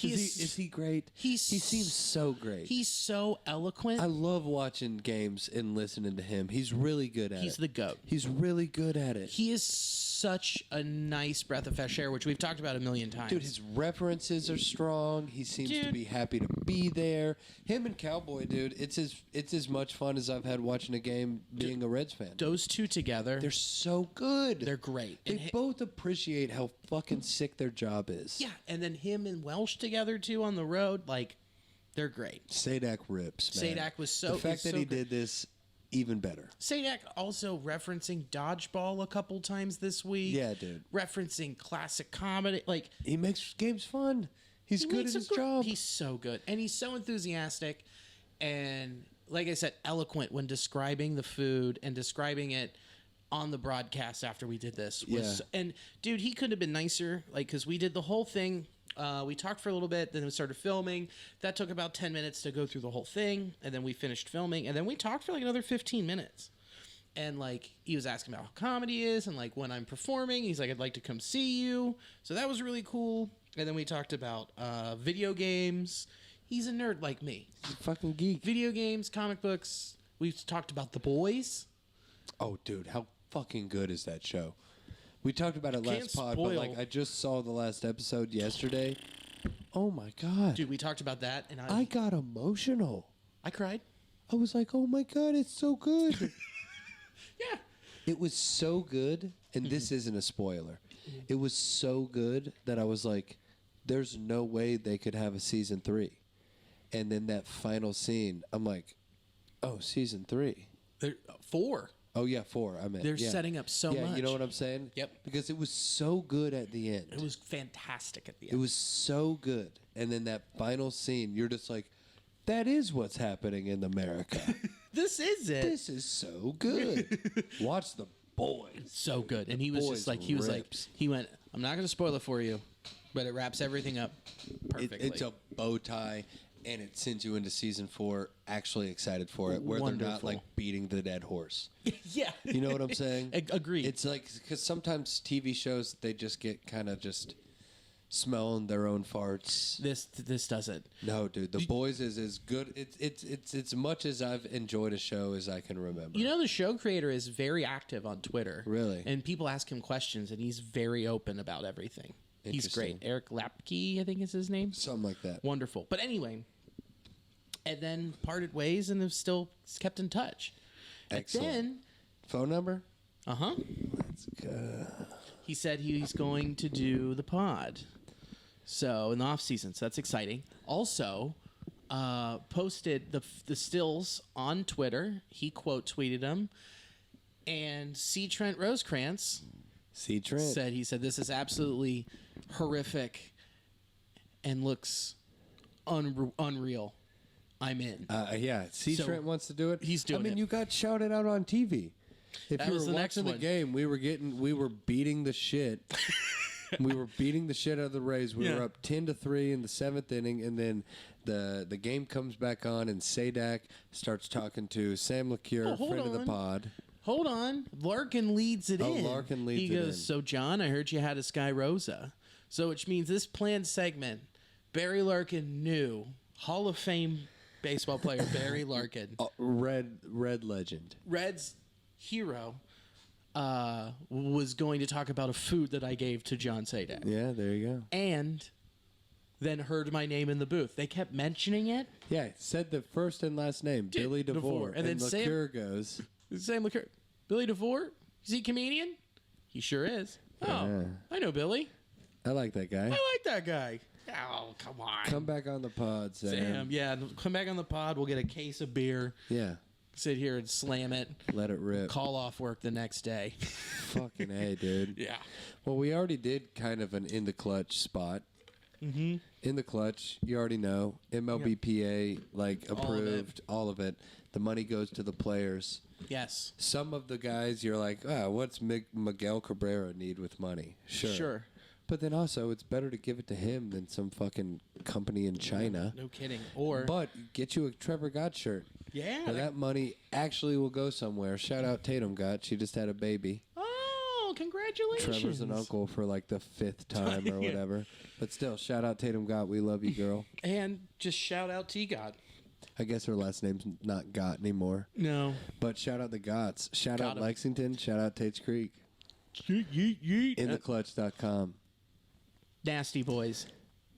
Is he great? He seems so great. He's so eloquent. I love watching games and listening to him. He's really good at it. He's the GOAT. He's really good at it. He is such a nice breath of fresh air, which we've talked about a million times. Dude, his references are strong. He seems to Dude. be happy to be there. Him and Cowboy, dude, it's as much fun as I've had watching a game being a Reds fan. Those two together, They're so good. they're great. They And both appreciate how fucking sick their job is. yeah, and then him and Welsh together too on the road, like they're great. Sadak rips, man. Sadak was so The fact that so he great. did this, even better. Sadak also referencing dodgeball a couple times this week. Yeah, dude. Referencing classic comedy, like He makes games fun. He's he good makes at his a gr- job. He's so good, and he's so enthusiastic, and like I said, eloquent when describing the food and describing it on the broadcast after we did this. And dude, he couldn't have been nicer. Like, because we did the whole thing. We talked for a little bit, then we started filming. That took about 10 minutes to go through the whole thing, and then we finished filming, and then we talked for like another 15 minutes. And like he was asking about how comedy is, and like when I'm performing, he's like, "I'd like to come see you." So that was really cool. And then we talked about video games. He's a nerd like me. He's a fucking geek. Video games, comic books. We've talked about The Boys. Oh, dude, how fucking good is that show? We talked about it Can't last pod, spoil. but like I just saw the last episode yesterday. Oh my god, Dude, we talked about that, and I got emotional. I cried. I was like, oh my god, it's so good. Yeah. It was so good, and this isn't a spoiler. It was so good that I was like, there's no way they could have a season 3. And then that final scene, I'm like, oh, season 3. There, 4. Oh yeah, 4. I meant They're yeah. setting up so yeah, much. you know what I'm saying? Yep. Because it was so good at the end. It was fantastic at the It end. was so good. And then that final scene, you're just like, that is what's happening in America. This is it. This is so good. Watch The Boys. So good. And he was Boys just like, he rips. went, I'm not going to spoil it for you, but it wraps everything up perfectly. It's a bow tie, and it sends you into season 4 actually excited for it, where they're not Wonderful. like beating the dead horse. Yeah. You know what I'm saying? Agreed. It's like, because sometimes TV shows, they just get kind of just smelling their own farts. This doesn't. No, dude, The Boys is as good. It's as much as I've enjoyed a show as I can remember. You know, the show creator is very active on Twitter. Really? And people ask him questions, and he's very open about everything. He's great. Interesting. Eric Lapke, I think is his name. Something like that. Wonderful. But anyway, and then parted ways and have still kept in touch. Excellent. And then, Phone number? uh-huh, Let's go. he said he's going to do the pod. So in the off season, so that's exciting. Also, posted the stills on Twitter. He quote tweeted them, and C. Trent Rosecrans See Trent. said this is absolutely horrific and looks unreal. I'm in. Yeah, C. So, Trent wants to do it. he's doing I mean, it. you got shouted out on TV. If That you was were the next watching the one. game, we were beating the shit. We were beating the shit out of the Rays. We Yeah. were up 10-3 in the 7th inning, and then the game comes back on, and Sadak starts talking to Sam LeCure, Oh, hold friend of the on. pod. Hold on. Larkin leads it Oh, in. Larkin leads he it goes, in. So, John, I heard you had a SkyRosa. So, which means this planned segment, Barry Larkin knew Hall of Fame baseball player Barry Larkin, Red legend. Reds hero, was going to talk about a food that I gave to John Sadak. Yeah, there you go. And then heard my name in the booth. They kept mentioning it. Yeah, said the first and last name, Billy DeVore. And then Liqueur goes. Sam Liqueur. Billy DeVore? Is he a comedian? He sure is. Oh, I know Billy. I like that guy. I like that guy. Oh, come on. Come back on the pod, Sam. Sam, yeah. Come back on the pod. We'll get a case of beer. Yeah. Sit here and slam it. Let it rip. Call off work the next day. Fucking A, dude. Yeah. Well, we already did kind of an in the clutch spot. Mm-hmm. In the clutch, you already know. MLBPA, like, approved. All of it. The money goes to the players. Yes. Some of the guys, you're like, what's Miguel Cabrera need with money? Sure. But then also, it's better to give it to him than some fucking company in China. No kidding. But get you a Trevor Gott shirt. Yeah. Now that money actually will go somewhere. Shout out Tatum Gott. She just had a baby. Oh, congratulations. Trevor's an uncle for like the 5th time or whatever. But still, shout out Tatum Gott. We love you, girl. And just shout out T-God. I guess her last name's not Gott anymore. No. But shout out the Gotts. Shout out Lexington. Shout out Tate's Creek. Yeet. InTheClutch.com. Nasty Boys,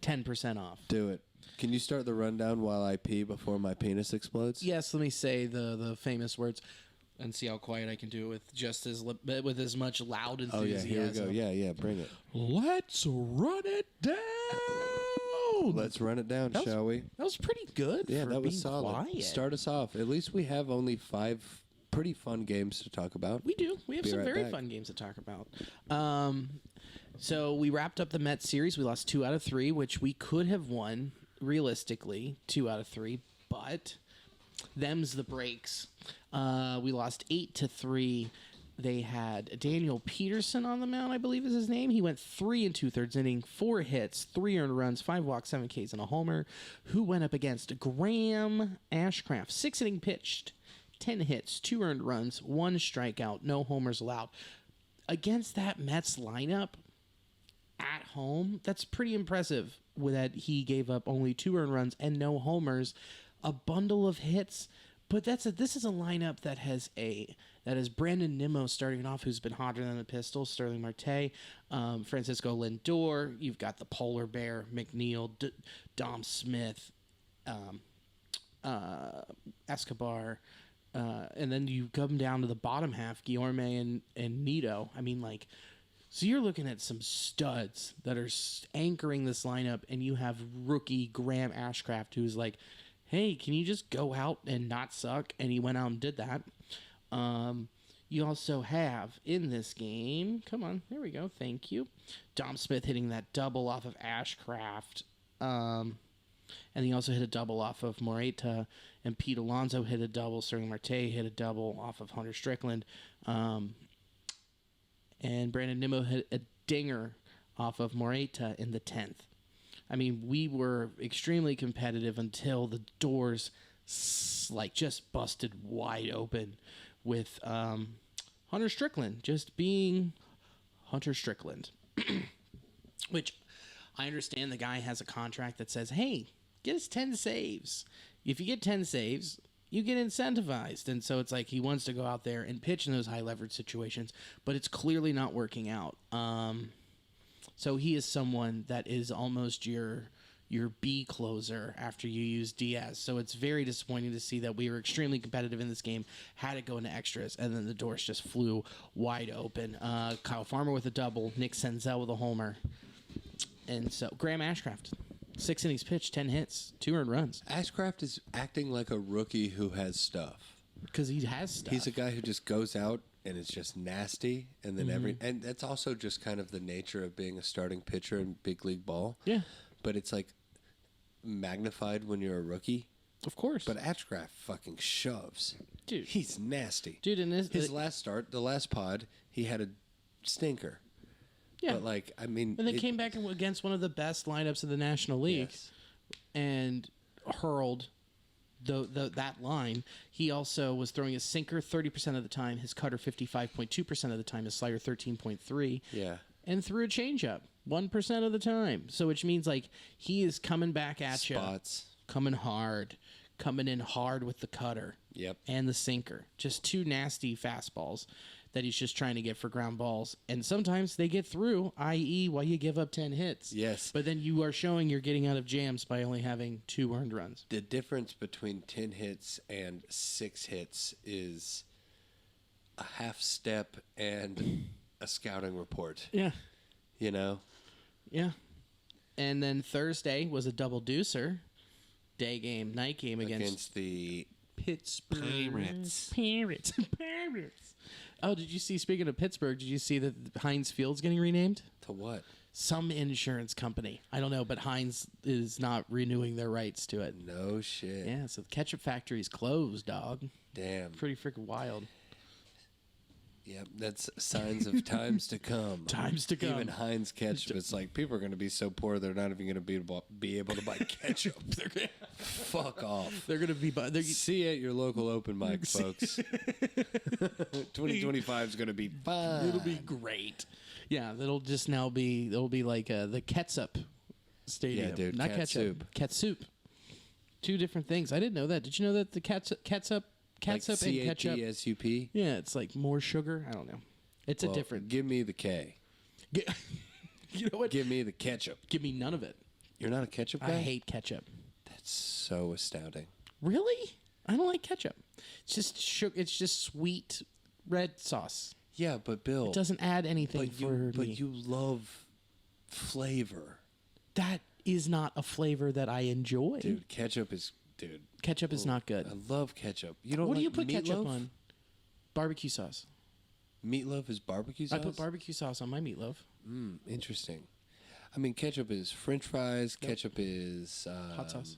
10% off. Do it. Can you start the rundown while I pee before my penis explodes? Yes, let me say the famous words and see how quiet I can do it with just with as much loud enthusiasm. Oh, yeah, here we go. Yeah, bring it. Let's run it down. Let's run it down, shall we? That was pretty good. Yeah, for that was being solid. Quiet. Start us off. At least we have only 5 pretty fun games to talk about. We do. We have some very fun games to talk about. So we wrapped up the Mets series. We lost 2 out of 3, which we could have won realistically 2 out of 3, but them's the breaks. We lost 8 to 3. They had Daniel Peterson on the mound, I believe is his name. He went 3 2/3 inning, 4 hits, 3 earned runs, 5 walks, 7 Ks, and a homer. Who went up against Graham Ashcraft, 6 inning pitched, 10 hits, 2 earned runs, 1 strikeout, no homers allowed. Against that Mets lineup at home, that's pretty impressive. With that, he gave up only 2 earned runs and no homers, a bundle of hits. But this is a lineup that has Brandon Nimmo starting off, who's been hotter than the pistol, Sterling Marte, Francisco Lindor. You've got the Polar Bear, McNeil, Dom Smith, Escobar, and then you come down to the bottom half, Guillorme and Nito. I mean, like, so you're looking at some studs that are anchoring this lineup, and you have rookie Graham Ashcraft, who's like, hey, can you just go out and not suck? And he went out and did that. You also have in this game, come on, there we go, thank you, Dom Smith hitting that double off of Ashcraft. And he also hit a double off of Moreta, and Pete Alonso hit a double. Sterling Marte hit a double off of Hunter Strickland. And Brandon Nimmo hit a dinger off of Moreta in the 10th. I mean, we were extremely competitive until the doors just busted wide open with Hunter Strickland just being Hunter Strickland. Which I understand the guy has a contract that says, hey, get us 10 saves. If you get 10 saves, you get incentivized. And so it's like he wants to go out there and pitch in those high leverage situations, but it's clearly not working out. So he is someone that is almost your B closer after you use Diaz. So it's very disappointing to see that we were extremely competitive in this game, had it go into extras, and then the doors just flew wide open. Kyle Farmer with a double, Nick Senzel with a homer. And so Graham Ashcraft, 6 innings pitched, 10 hits, 2 earned runs. Ashcraft is acting like a rookie who has stuff. Because he has stuff. He's a guy who just goes out and it's just nasty, and then and that's also just kind of the nature of being a starting pitcher in big league ball. Yeah. But it's like magnified when you're a rookie. Of course. But Ashcraft fucking shoves. Dude. He's nasty. Dude, in his last start, the last pod, he had a stinker. Yeah. But, like, I mean... And they came back against one of the best lineups in the National League and hurled that line. He also was throwing his sinker 30% of the time, his cutter 55.2% of the time, his slider 13.3%. Yeah. And threw a changeup 1% of the time. So which means, like, he is coming back at you. Spots. Coming in hard with the cutter. Yep. And the sinker. Just 2 nasty fastballs. that he's just trying to get for ground balls. And sometimes they get through, i.e. while you give up 10 hits. Yes. But then you are showing you're getting out of jams by only having 2 earned runs. The difference between 10 hits and 6 hits is a half step and a scouting report. Yeah. You know? Yeah. And then Thursday was a double deucer. Day game, night game against the Pittsburgh Pirates. Pirates. Oh, did you see, speaking of Pittsburgh, did you see that Heinz Field's getting renamed? To what? Some insurance company. I don't know, but Heinz is not renewing their rights to it. No shit. Yeah, so the ketchup factory's closed, dog. Damn. Pretty freaking wild. Yep, that's signs of times to come. Times to come. Even Heinz ketchup, it's like people are going to be so poor they're not even going to be able to buy ketchup. Fuck off. They're going to be... See you at your local open mic, folks. 2025 is going to be fun. It'll be great. Yeah, it'll just now be... It'll be like the ketchup stadium. Yeah, dude. Not ketchup. Ketchup. 2 different things. I didn't know that. Did you know that the ketchup Like and ketchup? CATSUP? Yeah, it's like more sugar. I don't know. It's a different... Give me the K. You know what? Give me the ketchup. Give me none of it. You're not a ketchup guy? I hate ketchup. That's so astounding. Really? I don't like ketchup. It's just sugar. It's just sweet red sauce. Yeah, but Bill... It doesn't add anything for me. But you love flavor. That is not a flavor that I enjoy. Dude, ketchup is... Dude. Ketchup is not good. I love ketchup. You don't What like do you put ketchup meatloaf? on? Barbecue sauce. Meatloaf is barbecue sauce? I put barbecue sauce on my meatloaf. Interesting. I mean, ketchup is French fries. Ketchup is... Hot sauce.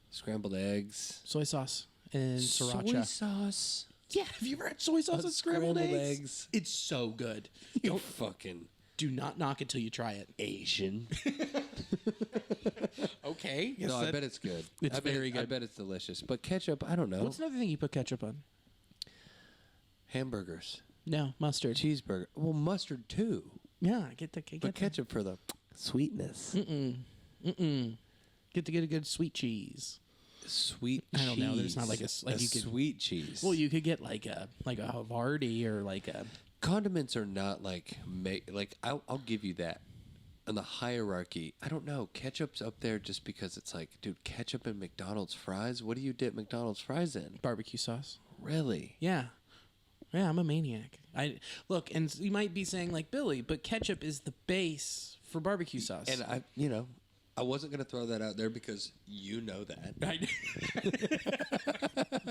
Scrambled eggs. Soy sauce. And sriracha. Soy sauce. Yeah, have you ever had soy sauce On and scrambled eggs? eggs. It's so good. You fucking Do not knock it till you try it. Asian. Okay. No, I bet it's good. It's I bet very good. I bet it's delicious. But ketchup, I don't know. What's another thing you put ketchup on? Hamburgers. No, mustard. Cheeseburger. Well, mustard too. Yeah, get the But ketchup for the sweetness. Get to get a good sweet cheese. Sweet I don't cheese. know. There's not like a you could, sweet cheese. Well, you could get like a Havarti or like a... Condiments are not like I'll give you that. On the hierarchy, I don't know. Ketchup's up there just because it's like, dude, ketchup and McDonald's fries? What do you dip McDonald's fries in? Barbecue sauce. Really? Yeah. Yeah, I'm a maniac. Look, and you might be saying like Billy, but ketchup is the base for barbecue sauce. And I wasn't going to throw that out there because you know that.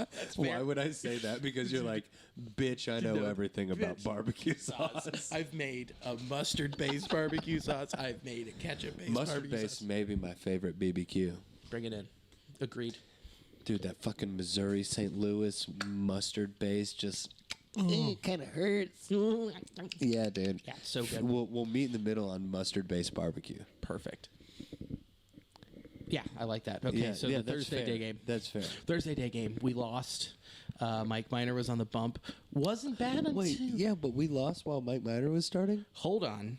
That's fair. Why would I say that? Because you're like, bitch, I know everything about barbecue sauce. I've made a mustard-based barbecue sauce. I've made a ketchup-based barbecue Mustard-based sauce. may be my favorite BBQ. Bring it in. Agreed. Dude, that fucking Missouri St. Louis mustard-based just... It kind of hurts. Yeah, dude. Yeah, so good. We'll meet in the middle on mustard-based barbecue. Perfect. Yeah, I like that. Okay, so the that's Thursday fair. day game. That's fair. Thursday day game. We lost. Mike Miner was on the bump. Wasn't bad until... Wait, yeah, but we lost while Mike Miner was starting? Hold on.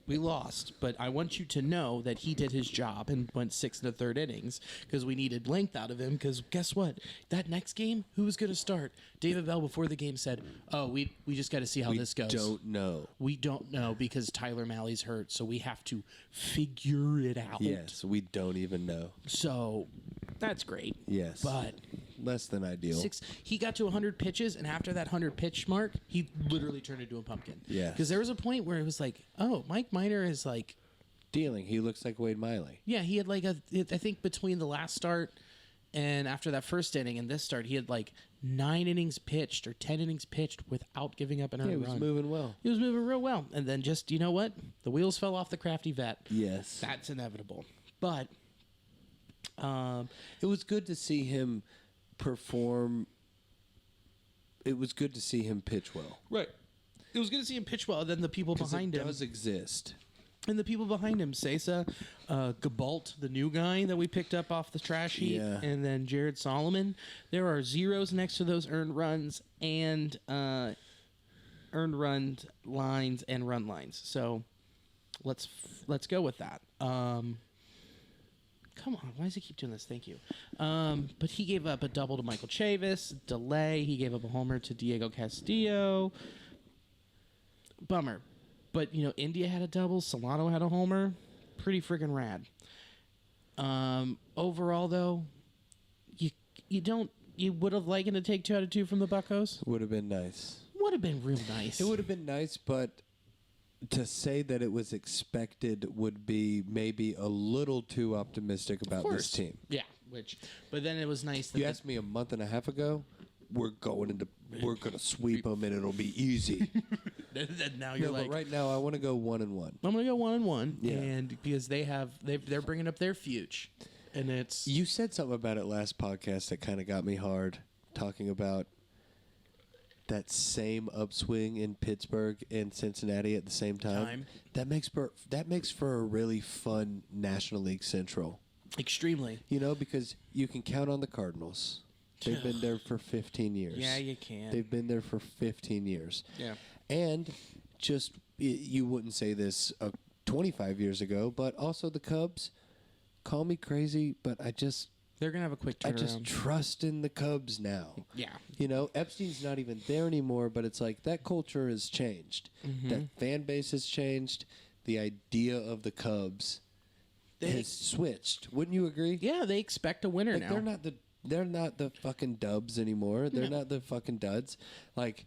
We lost, but I want you to know that he did his job and went 6 in the third innings because we needed length out of him. Because guess what? That next game, who was going to start? David Bell before the game said, "Oh, we just got to see how this goes. Don't know. We don't know because Tyler Malley's hurt, so we have to figure it out." Yes, we don't even know. So that's great. Yes, But less than ideal. he got to 100 pitches, and after that 100 pitch mark, he literally turned into a pumpkin. Yeah. Because there was a point where it was like, oh, Mike Miner is like... Dealing. He looks like Wade Miley. Yeah, he had like I think between the last start and after that first inning and this start, he had like 9 innings pitched or 10 innings pitched without giving up an earned He run. was moving well. He was moving real well. And then just, you know what? The wheels fell off the crafty vet. Yes. That's inevitable. But... it was good to see him perform. It was good to see him pitch well. Right. It was good to see him pitch well. Then the people behind him... It does exist. And the people behind him, Sesa, Gabalt, the new guy that we picked up off the trash heap, Yeah. and then Jared Solomon. There are zeros next to those earned runs and earned run lines and run lines. So let's go with that. Come on, why does he keep doing this? Thank you. But he gave up a double to Michael Chavis. Delay. He gave up a homer to Diego Castillo. Bummer. But, you know, India had a double. Solano had a homer. Pretty freaking rad. Overall, though, you would have liked to take 2 out of 2 from the Buccos? Would have been nice. Would have been real nice. It would have been nice, but to say that it was expected would be maybe a little too optimistic about this team. Yeah, but then it was nice that you asked me a month and a half ago, we're going to sweep them and it'll be easy. Now you're but right now I want to go 1-1. I'm going to go 1-1, yeah. and because they're bringing up their future, and it's you said something about it last podcast that kind of got me hard, talking about that same upswing in Pittsburgh and Cincinnati at the same time. That makes for a really fun National League Central. Extremely. You know, because you can count on the Cardinals. They've been there for 15 years. Yeah, you can. They've been there for 15 years. Yeah. And just, you wouldn't say this 25 years ago, but also the Cubs, call me crazy, but they're going to have a quick turnaround. I just trust in the Cubs now. Yeah. You know, Epstein's not even there anymore, but it's like that culture has changed. Mm-hmm. That fan base has changed. The idea of the Cubs has switched. Wouldn't you agree? Yeah, they expect a winner now. They're not the fucking Dubs anymore. They're not the fucking duds. Like,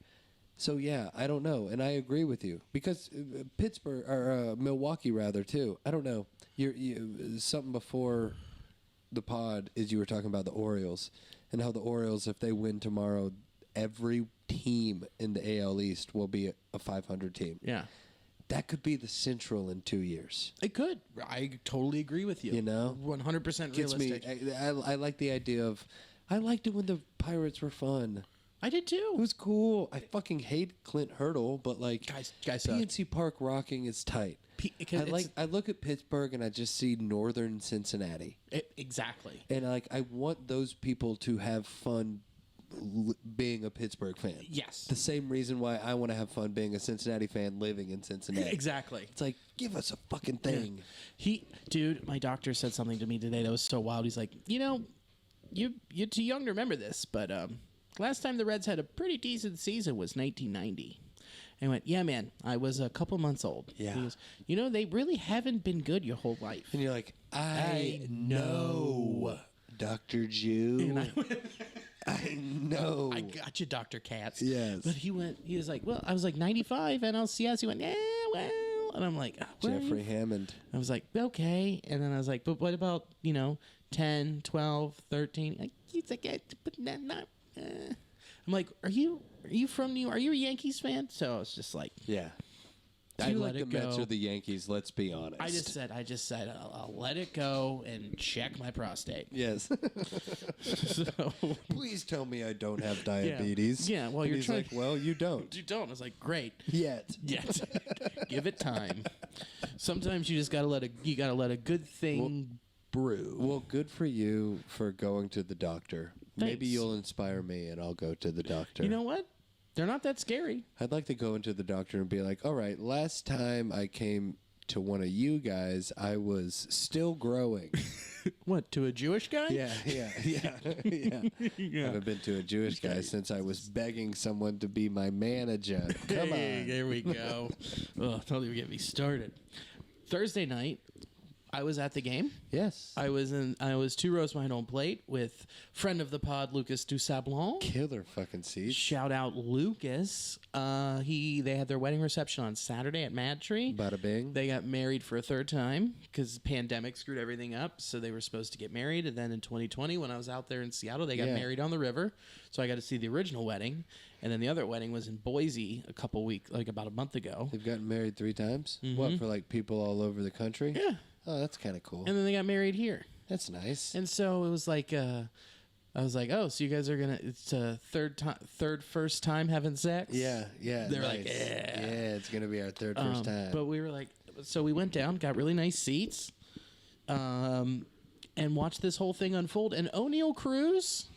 so yeah, I don't know, and I agree with you because Pittsburgh or Milwaukee rather too. I don't know. You something before the pod is you were talking about the Orioles and how the Orioles, if they win tomorrow, every team in the AL East will be a 500 team. Yeah. That could be the Central in 2 years. It could. I totally agree with you. You know? 100% realistic. I like the idea of, I liked it when the Pirates were fun. I did too. It was cool. I fucking hate Clint Hurdle, but like, guys PNC Park rocking is tight. I look at Pittsburgh and I just see northern Cincinnati. Exactly. And like, I want those people to have fun being a Pittsburgh fan. Yes. The same reason why I want to have fun being a Cincinnati fan living in Cincinnati. Exactly. It's like, give us a fucking thing. Yeah. Dude, my doctor said something to me today that was so wild. He's like, you know, you're too young to remember this, but last time the Reds had a pretty decent season was 1990. And I went, yeah, man, I was a couple months old. Yeah. He goes, you know, they really haven't been good your whole life. And you're like, I know, Dr. Jew. And I went, I know. I got you, Dr. Katz. Yes. But he was like, well, I was like 95 NLCS. He went, yeah, well. And I'm like, Jeffrey Hammond. I was like, okay. And then I was like, but what about, 10, 12, 13? Like, he's like, but not. I'm like, are you from New York? Are you a Yankees fan? So it's just like, yeah. Do you like the Mets or the Yankees? Let's be honest. I just said, I'll let it go and check my prostate. Yes. So, please tell me I don't have diabetes. Yeah. Well, he's like, well, you don't. You don't. I was like, great. Yet. Give it time. Sometimes you just gotta let a good thing brew. Well, good for you for going to the doctor. Thanks. Maybe you'll inspire me and I'll go to the doctor. You know what? They're not that scary. I'd like to go into the doctor and be like, all right, last time I came to one of you guys, I was still growing. What, to a Jewish guy? Yeah. I haven't been to a Jewish guy since I was begging someone to be my manager. Come on. There we go. Oh, don't even get me started. Thursday night, I was at the game. Yes. I was 2 rows behind home plate with friend of the pod, Lucas Dusablon. Killer fucking seats. Shout out Lucas. They had their wedding reception on Saturday at Mad Tree. Bada bing. They got married for a third time because pandemic screwed everything up. So they were supposed to get married, and then in 2020, when I was out there in Seattle, they got married on the river. So I got to see the original wedding, and then the other wedding was in Boise about a month ago. They've gotten married 3 times. Mm-hmm. What, for like people all over the country? Yeah. Oh, that's kind of cool. And then they got married here. That's nice. And so it was like, I was like, oh, so you guys are it's a first time having sex? Yeah. They're nice. like, yeah. Yeah, it's going to be our first time. But we were like, so we went down, got really nice seats, and watched this whole thing unfold. And O'Neal Cruz,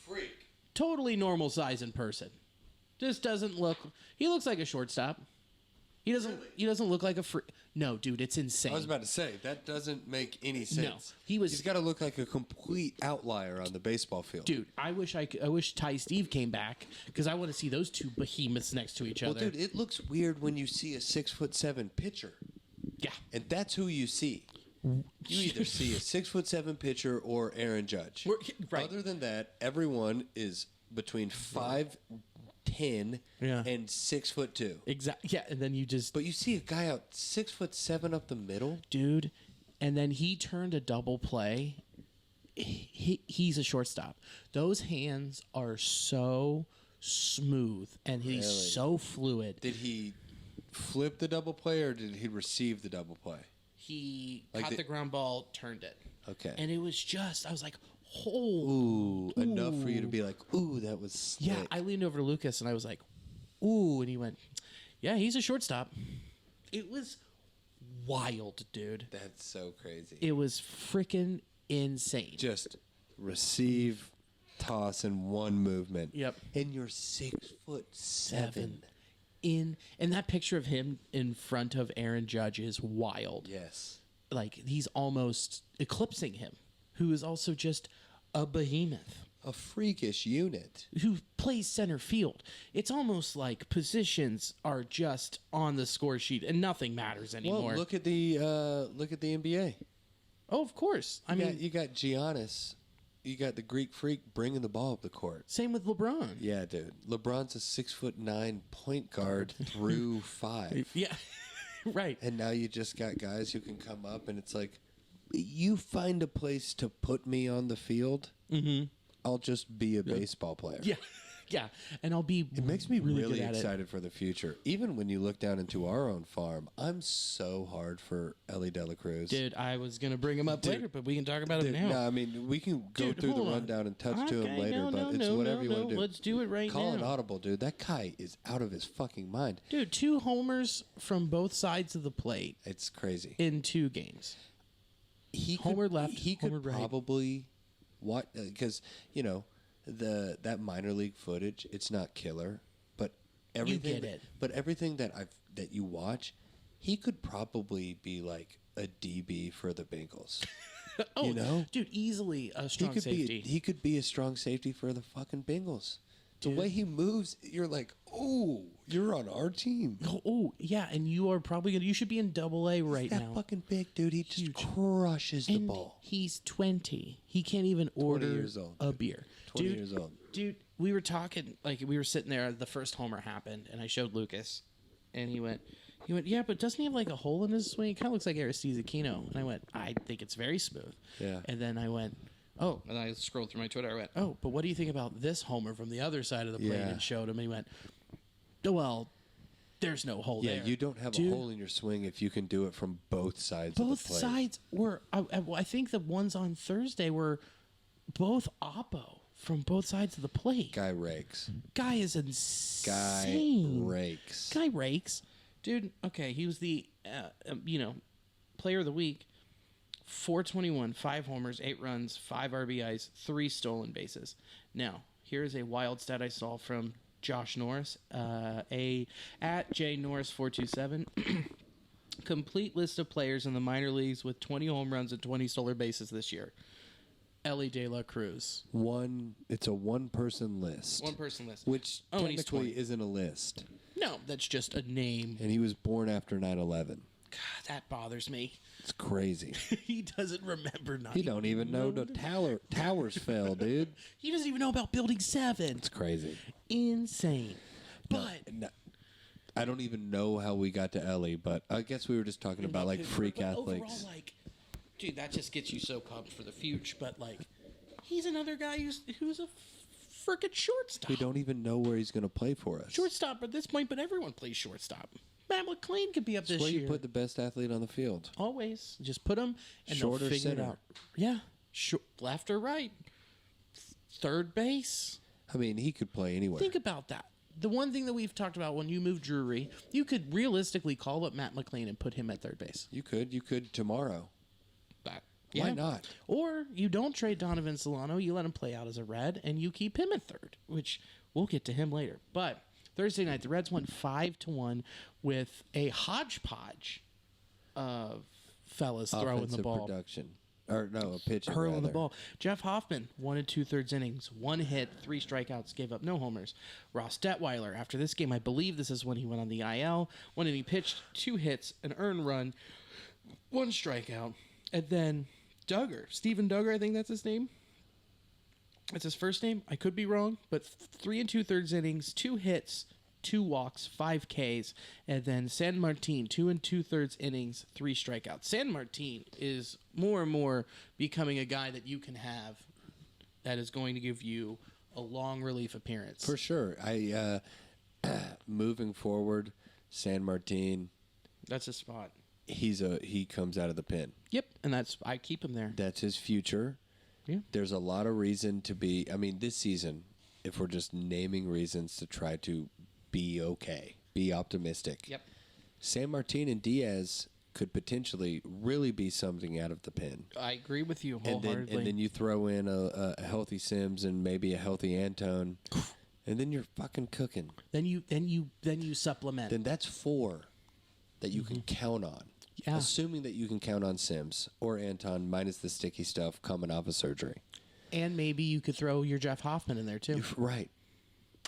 freak. Totally normal size in person. Just doesn't look, he looks like a shortstop. He doesn't look like a free. No, dude, it's insane. I was about to say that doesn't make any sense. No, he's got to look like a complete outlier on the baseball field. Dude, I wish Ty Steve came back because I want to see those two behemoths next to each other. Well, dude, it looks weird when you see a 6'7" pitcher. Yeah, and that's who you see. You either see a 6'7" pitcher or Aaron Judge. Right. Other than that, everyone is between 5'10" and 6'2". Exactly. Yeah, and then you just. But you see a guy out 6'7" up the middle, dude, and then he turned a double play. He's a shortstop. Those hands are so smooth, and he's so fluid. Did he flip the double play or did he receive the double play? He caught the ground ball, turned it. Okay. And it was just, I was like, oh. Ooh, enough for you to be like, ooh, that was slick. Yeah, I leaned over to Lucas and I was like, ooh. And he went, yeah, he's a shortstop. It was wild, dude. That's so crazy. It was freaking insane. Just receive, toss in one movement. Yep. And you're 6'7". And that picture of him in front of Aaron Judge is wild. Yes. Like, he's almost eclipsing him, who is also just a behemoth. A freakish unit. Who plays center field. It's almost like positions are just on the score sheet and nothing matters anymore. Well, look at the NBA. Oh, of course. I mean, you got Giannis. You got the Greek Freak bringing the ball up the court. Same with LeBron. Yeah, dude. LeBron's a 6'9" point guard through 5. Yeah, right. And now you just got guys who can come up, and it's like, you find a place to put me on the field, I'll just be a baseball player. Yeah, yeah. And I'll be. It makes me really good excited for the future. Even when you look down into our own farm, I'm so hard for Ellie De La Cruz. Dude, I was going to bring him up later, but we can talk about him now. No, I mean, we can go through the rundown and touch to him later, but it's whatever you want to do. Let's do it right now. Call an audible, dude. That guy is out of his fucking mind. Dude, 2 homers from both sides of the plate It's crazy. in 2 games. He Homer could, left, He homer could right. probably what because that minor league footage. It's not killer, but everything. You get it. But everything that you watch, he could probably be like a DB for the Bengals. Oh, dude, easily a strong safety. He could be a strong safety for the fucking Bengals. The way he moves, you're like, oh, you're on our team. Oh, yeah, and you are probably you should be in AA right That now. fucking big dude. He just crushes the ball. He's 20. He can't even order years old, a beer. 20 years old. Dude, we were talking, like we were sitting there, the first homer happened, and I showed Lucas, and he went, yeah, but doesn't he have like a hole in his swing? It kind of looks like Aristides Aquino. And I went, I think it's very smooth. Yeah. And then I went, oh, and I scrolled through my Twitter. I went, oh, but what do you think about this homer from the other side of the plate? Yeah. And showed him, and he went, well, there's no hole there. Yeah, you don't have a hole in your swing if you can do it from both sides Both of the plate. sides were, I think the ones on Thursday were both oppo from both sides of the plate. Guy rakes. Guy is insane. Guy rakes. Dude, okay, he was the, player of the week. 421, 5 homers, 8 runs, 5 RBIs, 3 stolen bases. Now, here's a wild stat I saw from Josh Norris, at JNorris427. Complete list of players in the minor leagues with 20 home runs and 20 stolen bases this year. Ellie De La Cruz. It's a one-person list. One-person list. Which Oh, and he's technically 20. isn't a list. No, that's just a name. And he was born after 9/11. God, that bothers me. It's crazy. He doesn't remember 9/11. He don't even know the towers fell, dude. He doesn't even know about Building 7. It's crazy. Insane. But No, I don't even know how we got to Ellie, but I guess we were just talking about like freak but athletes. Overall, like, dude, that just gets you so pumped for the future. But like, he's another guy who's a freaking shortstop. We don't even know where he's going to play for us. Shortstop at this point, but everyone plays shortstop. Matt McClain could be up this Where year. you put the best athlete on the field. Always. Just put him and Short they'll or figure it center? out. Yeah. Left or right. Third base. I mean, he could play anywhere. Think about that. The one thing that we've talked about when you move Drury, you could realistically call up Matt McClain and put him at third base. You could tomorrow. Yeah. Why not? Or you don't trade Donovan Solano, you let him play out as a red, and you keep him at third, which we'll get to him later. But Thursday night, the Reds won 5-1 with a hodgepodge of fellas throwing the Offensive ball. production. Or no, a pitcher. Hurling the rather. ball. Jeff Hoffman, 1 2/3 innings, 1 hit, 3 strikeouts, gave up no homers. Ross Detweiler, after this game, I believe this is when he went on the IL, 1 inning pitched, 2 hits, an earned run, 1 strikeout. And then Duggar, Steven Duggar, I think that's his name. That's his first name. I could be wrong, but 3 2/3 innings, 2 hits, 2 walks, 5 Ks, and then San Martin, 2 2/3 innings, 3 strikeouts. San Martin is more and more becoming a guy that you can have that is going to give you a long relief appearance. For sure. Moving forward, San Martin, That's his spot. he comes out of the pen. Yep, and I keep him there. That's his future. Yeah. There's a lot of reason to be. I mean, this season, if we're just naming reasons to try to be okay, be optimistic. Yep. San Martin and Diaz could potentially really be something out of the pen. I agree with you And wholeheartedly. then you throw in a healthy Sims and maybe a healthy Antone, and then you're fucking cooking. Then you supplement. Then that's 4 that you can count on. Yeah. Assuming that you can count on Sims or Anton minus the sticky stuff coming off of surgery. And maybe you could throw your Jeff Hoffman in there too. Right.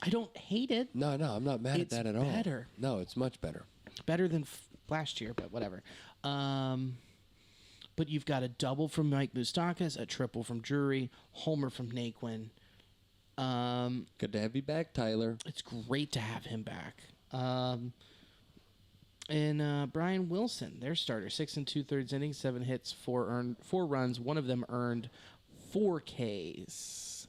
I don't hate it. No, I'm not mad It's at that at all. better. No, it's much better. Better than last year, but whatever. But you've got a double from Mike Moustakas, a triple from Drury, homer from Naquin. Good to have you back, Tyler. It's great to have him back. And Brian Wilson, their starter, 6 2/3 innings, 7 hits, 4 runs. One of them earned 4 Ks.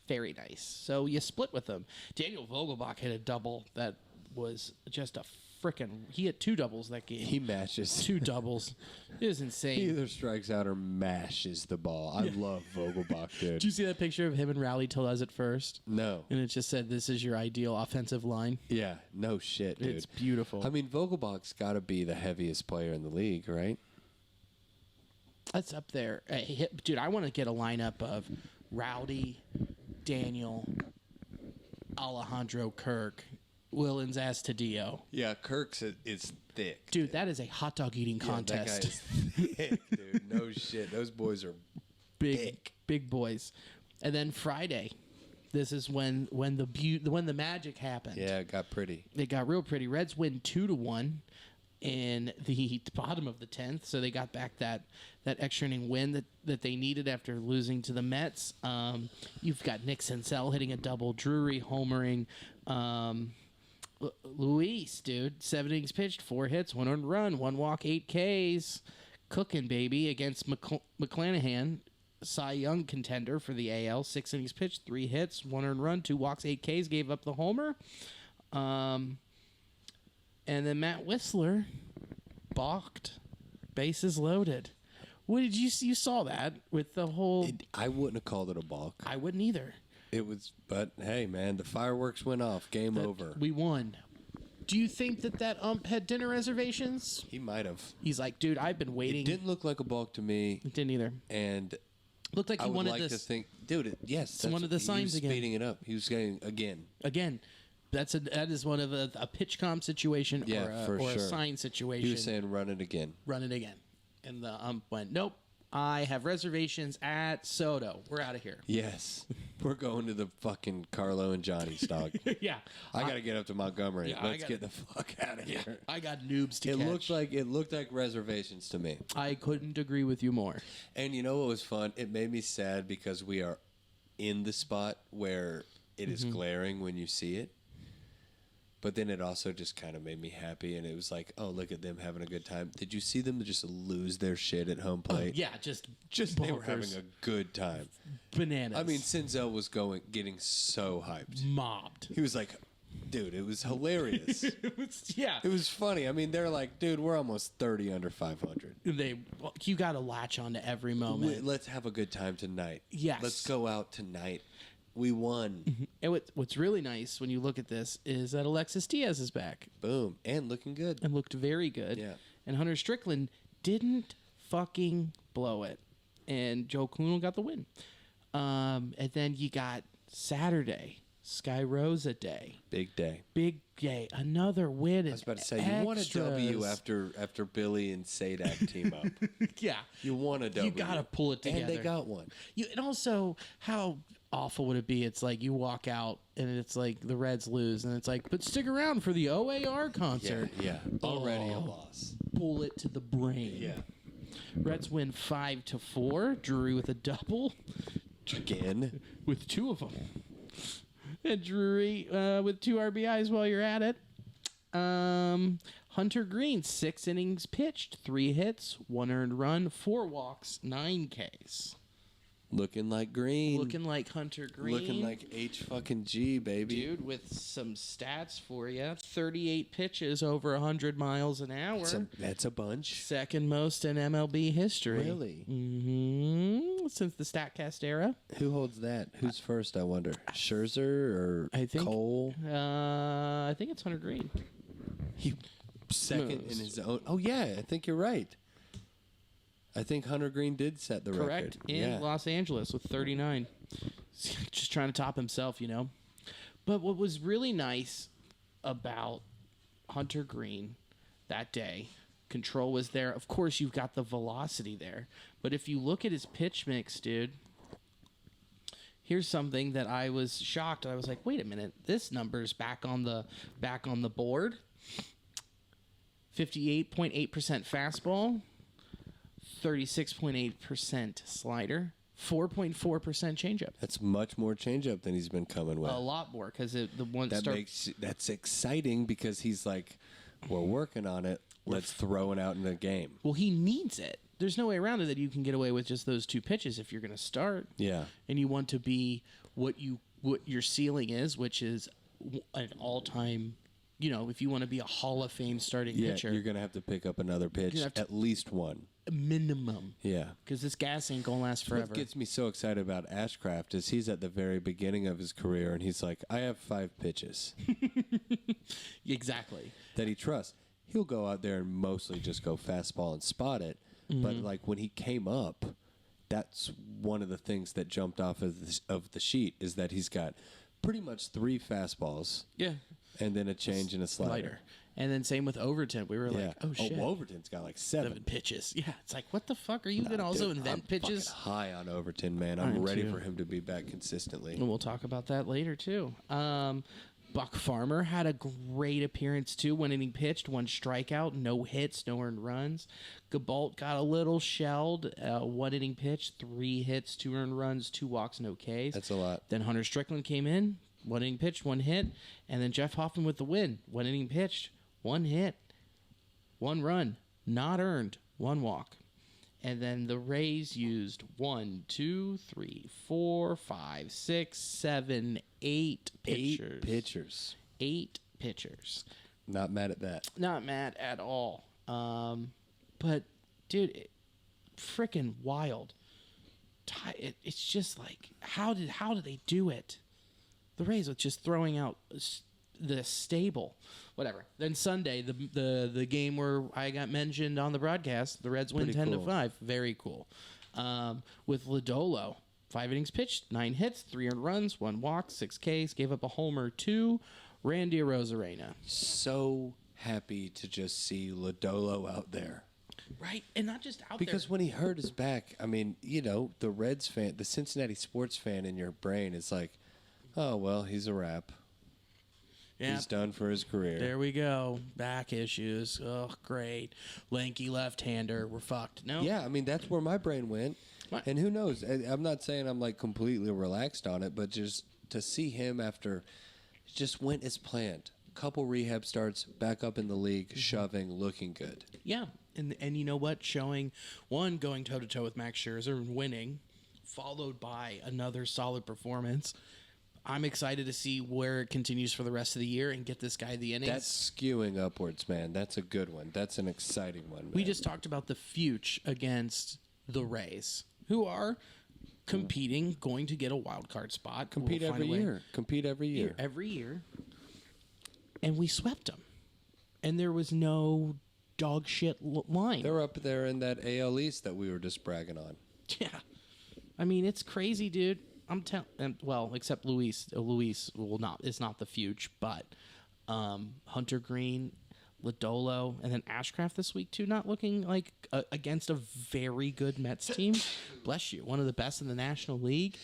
Very nice. So you split with them. Daniel Vogelbach hit a double that was just a frickin'. He hit 2 doubles that game. He mashes. 2 doubles. It was insane. He either strikes out or mashes the ball. I love Vogelbach, dude. Did you see that picture of him and Rowley Tellez at first? No. And it just said, "This is your ideal offensive line." Yeah, no shit, dude. It's beautiful. I mean, Vogelbach's got to be the heaviest player in the league, right? That's up there. Dude, I want to get a lineup of Rowdy, Daniel, Alejandro Kirk, Willens Astudillo. Yeah, Kirk's is thick. Dude, that is a hot dog eating contest. That guy is thick, dude. No shit. Those boys are big boys. And then Friday, this is when the magic happened. Yeah, it got pretty. It got real pretty. Reds win 2-1 in the bottom of the 10th, so they got back that extra inning win that they needed after losing to the Mets. You've got Nick Senzel hitting a double, Drury homering. Luis, dude, 7 innings pitched, 4 hits, 1 earned run, 1 walk, 8 Ks. Cooking, baby, against McClanahan, Cy Young contender for the AL. 6 innings pitched, 3 hits, 1 earned run, 2 walks, 8 Ks, gave up the homer. And then Matt Whistler balked, bases loaded. What did you see? You saw that with the whole. I wouldn't have called it a balk. I wouldn't either. It was, but hey, man, the fireworks went off. Game over. We won. Do you think that ump had dinner reservations? He might have. He's like, dude, I've been waiting. It didn't look like a balk to me. It didn't either. And Looked like I he would wanted like this. to think, dude. Yes, One of the signs he was again. speeding it up. He was saying again. Again, that is one of a pitch comp situation or a sign situation. He was saying, "Run it again." Run it again, and the ump went, nope. I have reservations at Soto. We're out of here. Yes, we're going to the fucking Carlo and Johnny's dog. Yeah, I got to get up to Montgomery. Yeah, Let's get the fuck out of here. I got noobs to It catch. looked like reservations to me. I couldn't agree with you more. And you know what was fun? It made me sad because we are in the spot where it is glaring when you see it. But then it also just kind of made me happy, and it was like, oh, look at them having a good time. Did you see them just lose their shit at home plate? Yeah, just They were bonkers. having a good time. Bananas. I mean, Senzel was getting so hyped. mobbed. He was like, dude, it was hilarious. Yeah. It was funny. I mean, they're like, dude, we're almost 30 under 500. You got to latch on to every moment. Let's have a good time tonight. Yes. Let's go out tonight. We won. And what's really nice when you look at this is that Alexis Diaz is back Boom. And looking good. and looked very good. Yeah. And Hunter Strickland didn't fucking blow it. And Joe Kuhn got the win. And then you got Saturday. SkyRosa Day. Big day. Big day. Another win. I was about to say, you want a W after Billy and Sadak team up. Yeah. You want a W. You got to pull it together. And they got one. And also, how awful would it be? It's like you walk out and it's like the Reds lose and it's like, but stick around for the OAR concert. Yeah. Already a loss. Pull it to the brain. Yeah. Reds win 5-4. Drury with a double. Again. With 2 of them. And Drury with 2 RBIs while you're at it. Hunter Green, 6 innings pitched, 3 hits, 1 earned run, 4 walks, 9 Ks. Looking like Green. Looking like Hunter Green. Looking like H-fucking-G, baby. Dude, with some stats for you. 38 pitches over 100 miles an hour. That's a bunch. Second most in MLB history. Really? Mm-hmm. Since the StatCast era. Who holds that? Who's first, I wonder? Scherzer or Cole? I think it's Hunter Green. He second in his own. Oh, yeah. I think you're right. I think Hunter Green did set the record. Correct. In Los Angeles with 39. Just trying to top himself, you know. But what was really nice about Hunter Green that day, control was there. Of course, you've got the velocity there. But if you look at his pitch mix, dude, here's something that I was shocked. I was like, wait a minute. This number's back on the board. 58.8% fastball. 36.8% slider, 4.4% changeup. That's much more changeup than he's been coming with. A lot more because the one that's exciting because he's like, we're working on it. Let's throw it out in the game. Well, he needs it. There's no way around it that you can get away with just those 2 pitches if you're going to start. Yeah, and you want to be what your ceiling is, which is an all-time. You know, if you want to be a Hall of Fame starting pitcher, you're going to have to pick up another pitch, at least one. Minimum. Yeah. Because this gas ain't going to last forever. What gets me so excited about Ashcraft is he's at the very beginning of his career, and he's like, I have 5 pitches. Exactly. That he trusts. He'll go out there and mostly just go fastball and spot it. Mm-hmm. But, like, when he came up, that's one of the things that jumped off of the sheet is that he's got pretty much 3 fastballs. Yeah. And then a change and a slider. And then same with Overton. We were like, oh, shit. Oh, Overton's got like 7 pitches. Yeah. It's like, what the fuck? Are you going to also invent pitches? I'm high on Overton, man. I'm ready for him to be back consistently. And we'll talk about that later, too. Buck Farmer had a great appearance, too. 1 inning pitched, 1 strikeout, no hits, no earned runs. Gabalt got a little shelled. 1 inning pitched, 3 hits, 2 earned runs, 2 walks, no Ks. That's a lot. Then Hunter Strickland came in. 1 inning pitched, 1 hit, and then Jeff Hoffman with the win. 1 inning pitched, 1 hit, 1 run, not earned, 1 walk. And then the Rays used 1, 2, 3, 4, 5, 6, 7, 8 pitchers. 8 pitchers. 8 pitchers. Not mad at that. Not mad at all. But, dude, freaking wild. It's just like, how did they do it? The Rays with just throwing out the stable, whatever. Then Sunday, the game where I got mentioned on the broadcast, the Reds win 10-5. Very cool. With Lodolo, 5 innings pitched, 9 hits, 3 earned runs, 1 walk, 6 Ks, gave up a homer to Randy Arozarena. So happy to just see Lodolo out there. Right, and not just out there. Because when he hurt his back, I mean, you know, the Reds fan, the Cincinnati sports fan in your brain is like, oh, well, he's a wrap. Yeah. He's done for his career. There we go. Back issues. Oh, great. Lanky left-hander. We're fucked. No? Yeah, I mean, that's where my brain went. What? And who knows? I'm not saying I'm, like, completely relaxed on it, but just to see him after it just went as planned. Couple rehab starts, back up in the league, shoving, looking good. Yeah. And you know what? Showing, one, going toe-to-toe with Max Scherzer and winning, followed by another solid performance. I'm excited to see where it continues for the rest of the year and get this guy the innings. That's skewing upwards, man. That's a good one. That's an exciting one, man. We just talked about the future against the Rays, who are competing, going to get a wild card spot. Compete every year. Every year. And we swept them. And there was no dog shit line. They're up there in that AL East that we were just bragging on. Yeah. I mean, it's crazy, dude. I'm telling. Well, except Luis. Luis will not. Is not the fuge, but Hunter Green, Lodolo, and then Ashcraft this week too. Not looking like against a very good Mets team. Bless you. One of the best in the National League.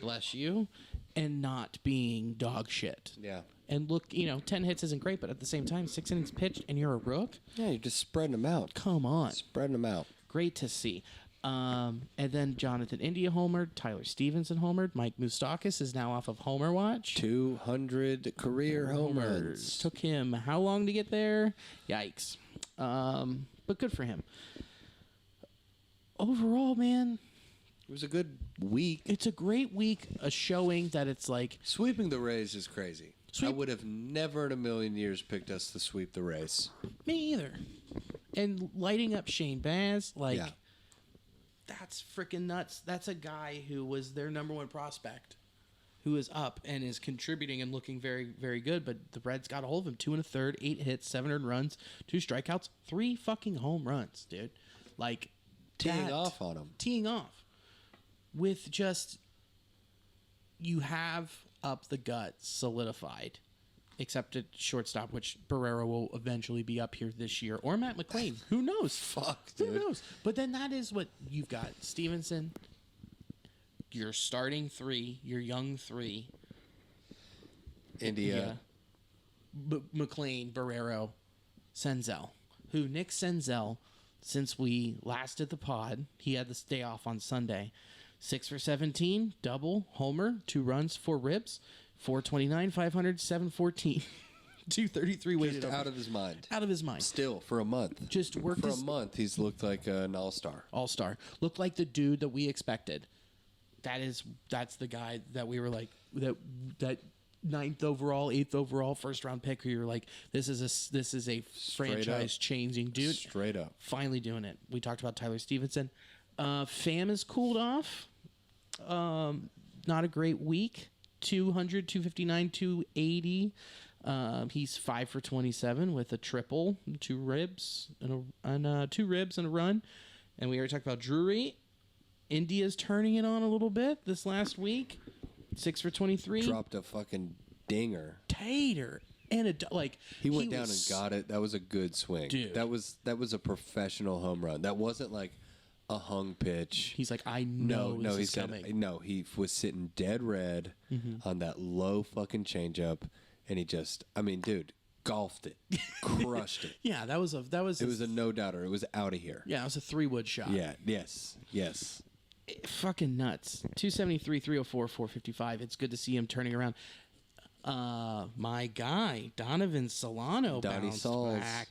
Bless you, and not being dog shit. Yeah. And look, 10 hits isn't great, but at the same time, 6 innings pitched, and you're a rook. Yeah, you're just spreading them out. Come on, Spreading them out. great to see. And then Jonathan India homered, Tyler Stevenson homered, Mike Moustakas is now off of Homer Watch. 200 career homers. Took him how long to get there? Yikes. But good for him. Overall, man, It was a good week. it's a great week, a showing that it's like Sweeping the Rays is crazy. I would have never in a million years picked us to sweep the Rays. me either. And lighting up Shane Baz, Yeah. that's freaking nuts. That's a guy who was their number one prospect, who is up and is contributing and looking very, very good. But the Reds got a hold of him. 2 1/3, 8 hits, 7 earned runs, 2 strikeouts, 3 fucking home runs, dude. Like Teeing off on him. Teeing off with just you have up the gut solidified. Except at shortstop, which Barrera will eventually be up here this year, or Matt McLean. Who knows? Fuck, dude. Who knows? But then that is what you've got. Stevenson, your starting 3, your young 3. India. McLean, Barrero, Senzel. Who Nick Senzel, since we last did the pod, he had this day off on Sunday. 6 for 17, double, homer, 2 runs, 4 ribs. 429, 500, 714, 233 weighted Just over. out of his mind. Out of his mind. Still, for a month. Just worked For a his month, he's looked like an all-star. all-star. Looked like the dude that we expected. That's the guy that we were like that 9th overall, 8th overall, first round pick where you're like, this is a franchise changing dude. Straight up. Finally doing it. We talked about Tyler Stevenson. Pham has cooled off. Not a great week. 200, 259, 280. He's 5 for 27 with a triple, 2 ribs and 2 ribs and a run. And we already talked about Drury. India's turning it on a little bit this last week. 6 for 23. Dropped a fucking dinger. Tater. And he went down and got it. That was a good swing. Dude. That was a professional home run. That wasn't like a hung pitch. He's like, I know this is coming. No, he was sitting dead red on that low fucking changeup, and he just, dude, golfed it, crushed it. Yeah, it was a no doubter. It was out of here. Yeah, it was a 3-wood shot. Yeah, yes. Fucking nuts. 273, 304, 455. It's good to see him turning around. My guy, Donovan Solano, bounced back.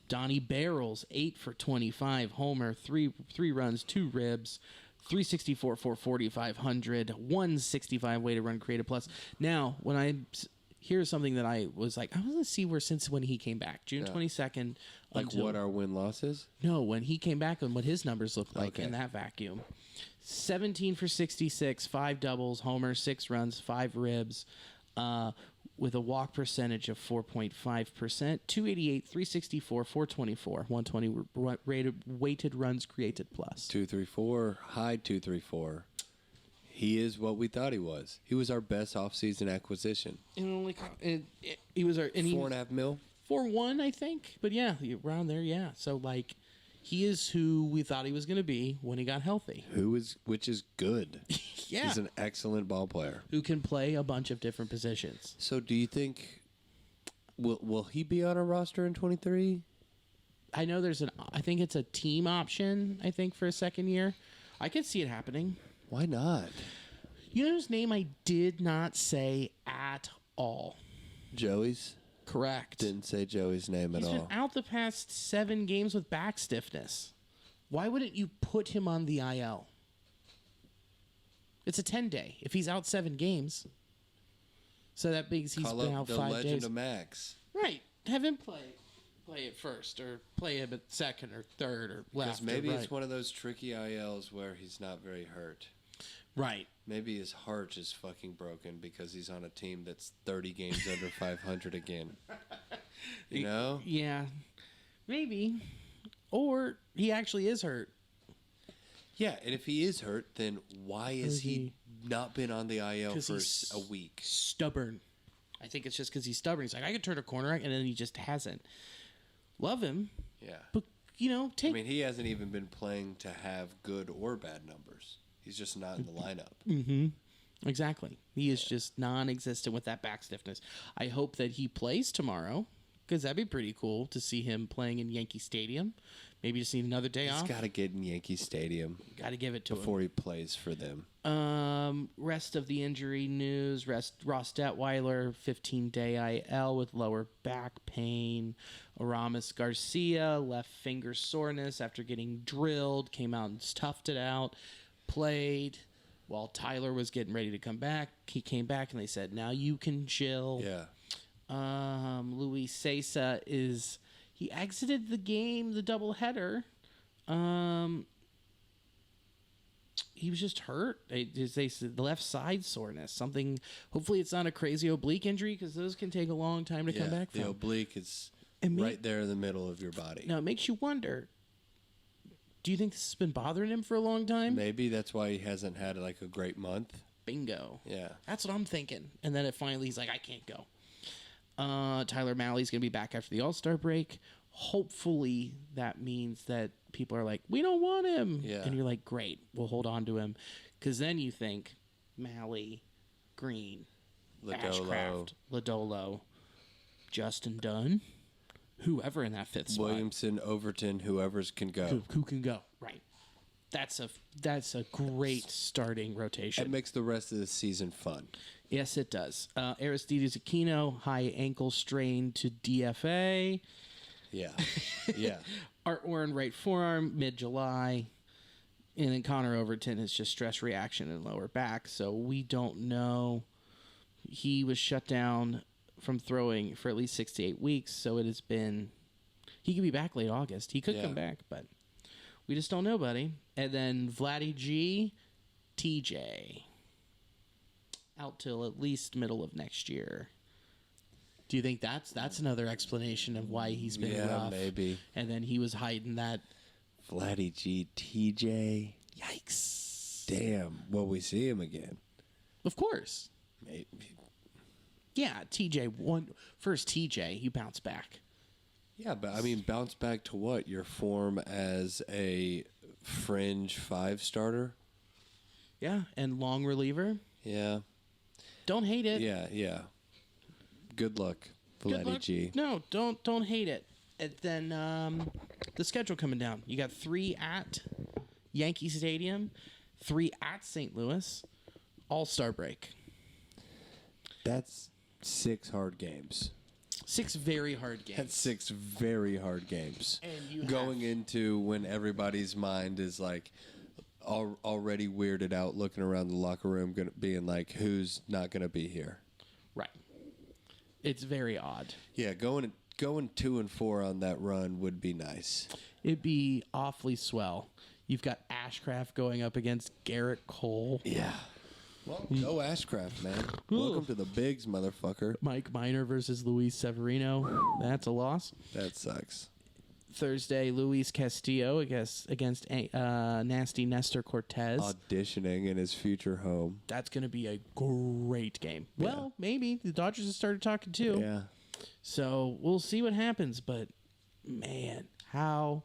Donnie Barrels, 8 for 25, homer, 3 runs, 2 ribs, 364, 440, 500, 165 weighted run created plus. Now, here's something that I was like, I want to see since when he came back, June 22nd. Like what our win-loss is? No, when he came back and what his numbers look like in that vacuum. 17 for 66, 5 doubles, homer, 6 runs, 5 ribs, with a walk percentage of 4.5%, 288, 364, 424, 120 weighted runs created plus. 234, high 234. He is what we thought he was. He was our best offseason acquisition. And he was our $4.5 million? 4.1, I think. But yeah, around there, yeah. So he is who we thought he was going to be when he got healthy. Which is good. Yeah. He's an excellent ball player. Who can play a bunch of different positions. So do you think, will he be on our roster in 23? I know I think it's a team option, I think, for a second year. I could see it happening. Why not? You know whose name I did not say at all? Joey's? Correct. Didn't say Joey's name at all. He's been out the past 7 games with back stiffness. Why wouldn't you put him on the IL? It's a 10-day. If he's out 7 games, so that means he's been out 5 days. The legend of Max. Right. Have him play it first, or play him at second or third or left. Because maybe or right. it's one of those tricky ILs where he's not very hurt. Right. Maybe his heart is fucking broken because he's on a team that's 30 games under 500 again. You know? Yeah. Maybe. Or he actually is hurt. Yeah, and if he is hurt, then why is he not been on the IL for he's a week. Stubborn. I think it's just because he's stubborn. He's like, I could turn a corner, and then he just hasn't. Love him. Yeah. But, I mean, he hasn't even been playing to have good or bad numbers. He's just not in the lineup. Mm-hmm. Exactly. He is just non-existent with that back stiffness. I hope that he plays tomorrow, because that'd be pretty cool to see him playing in Yankee Stadium. Maybe just need another day off. He's got to get in Yankee Stadium. Got to give it to him. Before he plays for them. Rest of the injury news. Ross Detweiler, 15-day IL with lower back pain. Aramis Garcia, left finger soreness after getting drilled. Came out and toughed it out. Played. While Tyler was getting ready to come back, he came back and they said, now you can chill. Yeah. Luis Cessa he exited the game, the doubleheader. He was just hurt. They said the left side soreness. Something. Hopefully, it's not a crazy oblique injury because those can take a long time to come back from. The oblique is right there in the middle of your body. Now, it makes you wonder. Do you think this has been bothering him for a long time? Maybe that's why he hasn't had like a great month. Bingo. Yeah. That's what I'm thinking. And then he's like, I can't go. Tyler Mally's going to be back after the All-Star break. Hopefully that means that people are like, we don't want him. Yeah. And you're like, great, we'll hold on to him. Because then you think Mally, Green, Ashcraft, Lodolo, Justin Dunn, whoever in that fifth spot. Williamson, Overton, whoever's can go. Who can go, right. That's a great starting rotation. It makes the rest of the season fun. Yes, it does. Aristides Aquino, high ankle strain to DFA. Yeah. Yeah. Art Warren, right forearm, mid-July. And then Connor Overton is just stress reaction in lower back. So we don't know. He was shut down from throwing for at least 6 to 8 weeks. So it has been... He could be back late August. He could come back, but we just don't know, buddy. And then Vladdy G, TJ. Out till at least middle of next year. Do you think that's another explanation of why he's been rough? Yeah, maybe. And then he was hiding that. Vladdy G, TJ. Yikes. Damn. Will we see him again? Of course. Maybe. Yeah, TJ. First TJ, he bounced back. Yeah, but I mean, bounce back to what? Your form as a fringe 5 starter? Yeah, and long reliever. Yeah. Don't hate it. Yeah. Good luck, Good luck. G. No, don't hate it. And then the schedule coming down. You got 3 at Yankee Stadium, 3 at St. Louis, All-Star break. That's 6 hard games. 6 very hard games. That's 6 very hard games. And you going into when everybody's mind is like already weirded out, looking around the locker room, being like, who's not going to be here? Right. It's very odd. Yeah, going 2 and 4 on that run would be nice. It'd be awfully swell. You've got Ashcraft going up against Garrett Cole. Yeah. Well, go Ashcraft, man. Welcome to the bigs, motherfucker. Mike Minor versus Luis Severino. That's a loss. That sucks. Thursday, Luis Castillo against Nasty Nestor Cortez. Auditioning in his future home. That's going to be a great game. Yeah. Well, maybe. The Dodgers have started talking too. Yeah. So we'll see what happens. But, man, how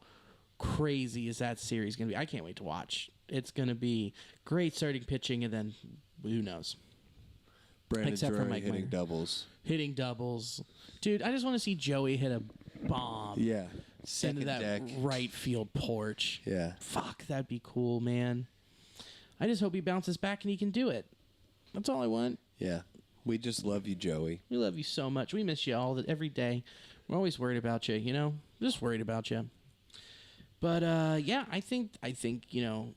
crazy is that series going to be? I can't wait to watch. It's going to be great starting pitching, and then who knows? Brandon Except for Drury Mike hitting Minor. doubles. Hitting doubles. Dude, I just want to see Joey hit a bomb. Yeah. Into that deck. right field porch. Yeah. Fuck, that'd be cool, man. I just hope he bounces back and he can do it. That's all I want. Yeah. We just love you, Joey. We love you so much. We miss you every day. We're always worried about you, you know? Just worried about you. But, yeah, I think, you know,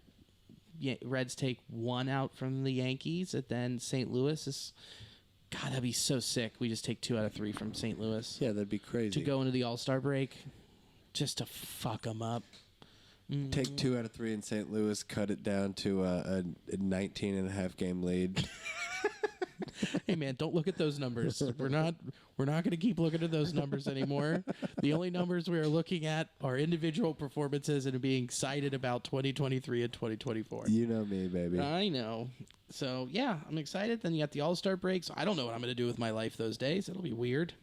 Reds take 1 out from the Yankees, and then St. Louis is... God, that'd be so sick. We just take 2 out of 3 from St. Louis. Yeah, that'd be crazy. To go into the All-Star break, just to fuck them up. Take 2 out of 3 in St. Louis, cut it down to a 19 and a half game lead. Hey man, don't look at those numbers. We're not going to keep looking at those numbers anymore. The only numbers we are looking at are individual performances and being excited about 2023 and 2024. You know me, baby. I know. So yeah, I'm excited. Then you got the All-Star break. So I don't know what I'm going to do with my life those days. It'll be weird.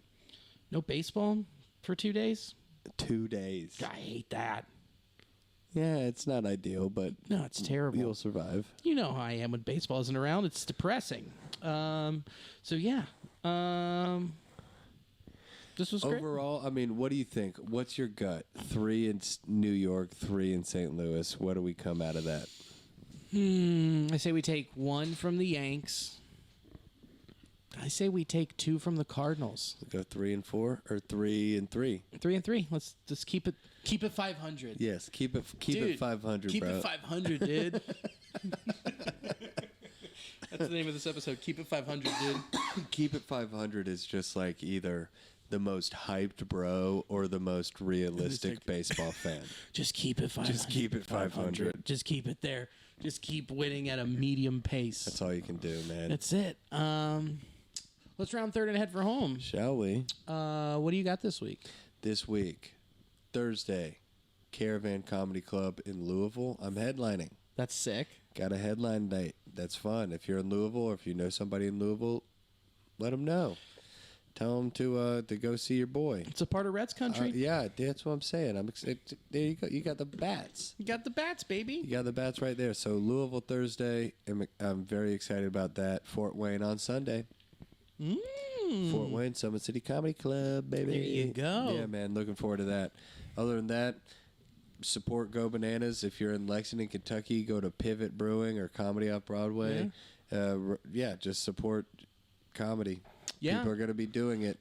No baseball for 2 days. 2 days. I hate that. Yeah, it's not ideal, but No, it's terrible. you'll survive. You know how I am when baseball isn't around. It's depressing. So yeah. This was great. Overall, I mean, what do you think? What's your gut? 3 in New York, 3 in St. Louis. What do we come out of that? I say we take 1 from the Yanks. I say we take 2 from the Cardinals. Go 3 and 4 or 3 and 3? 3 and 3. Let's just keep it 500. Yes, keep it Dude, 500, keep bro. it 500, dude. That's the name of this episode. Keep it 500, dude. Keep it 500 is just like either the most hyped bro or the most realistic baseball fan. Just keep it 500. Just keep it 500. Just keep it there. Just keep winning at a medium pace. That's all you can do, man. That's it. Let's round third and head for home. Shall we? What do you got this week? This week, Thursday, Caravan Comedy Club in Louisville. I'm headlining. That's sick. Got a headline night. That's fun. If you're in Louisville or if you know somebody in Louisville, let them know. Tell them to go see your boy. It's a part of Reds country. Yeah, that's what I'm saying. I'm excited. There you go. You got the bats. You got the bats, baby. You got the bats right there. So Louisville Thursday. I'm very excited about that. Fort Wayne on Sunday. Fort Wayne, Summit City Comedy Club, baby. There you go. Yeah, man. Looking forward to that. Other than that, support Go Bananas. If you're in Lexington, Kentucky, go to Pivot Brewing or Comedy Off Broadway. Yeah, just support comedy. Yeah. People are going to be doing it.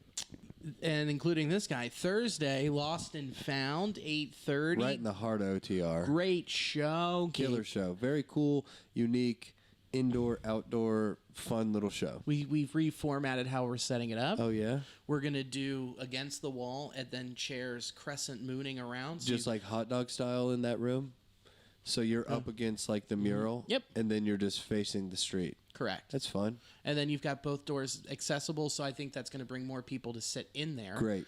And including this guy. Thursday, Lost and Found, 8:30. Right in the heart of OTR. Great show. Killer show. Very cool, unique, indoor, outdoor, fun little show. We've reformatted how we're setting it up. Oh, yeah? We're going to do against the wall and then chairs crescent mooning around. So Just like hot dog style in that room? So you're up against like the mural? Yep. And then you're just facing the street. Correct. That's fun. And then you've got both doors accessible, so I think that's going to bring more people to sit in there. Great.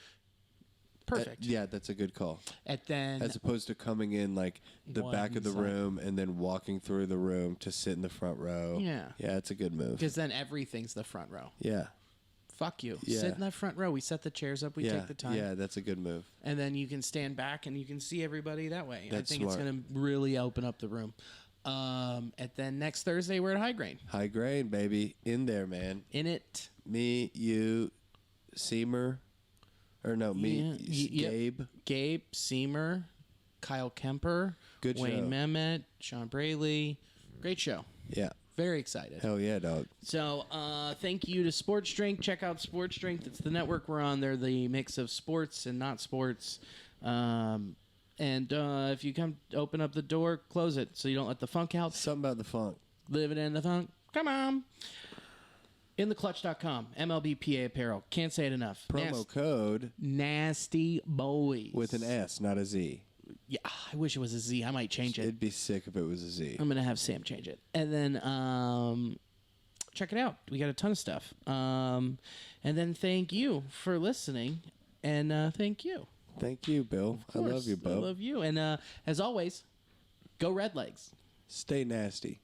Perfect. Yeah, that's a good call. And then As opposed to coming in like the back of the One side. room and then walking through the room to sit in the front row. Yeah. Yeah, it's a good move. because then everything's the front row. Yeah. Fuck you. Yeah. Sit in that front row. We set the chairs up. We Yeah. take the time. Yeah, that's a good move. And then you can stand back and you can see everybody that way. That's I think it's smart. going to really open up the room. And then next Thursday, we're at High Grain. High grain, baby. In there, man. In it. Me, you, Seymour. Or no, me, Yep. Gabe. Gabe, Seymour, Kyle Kemper, Good Wayne show. Mehmet, Sean Braley. Great show. Yeah. Very excited. Hell yeah, dog. So, thank you to Sports Drink. Check out Sports Drink. It's the network we're on. They're the mix of sports and not sports. And if you come open up the door, close it so you don't let the funk out. Something about the funk. Living in the funk. Come on. InTheClutch.com. MLBPA apparel. Can't say it enough. Promo code Nasty Boys. with an S, not a Z. Yeah, I wish it was a Z. I might change it. It'd be sick if it was a Z. I'm gonna have Sam change it, and then check it out. We got a ton of stuff. And then thank you for listening, and thank you. Thank you, Bill. I love you, I Bo. love you, and as always, go Redlegs. Stay nasty.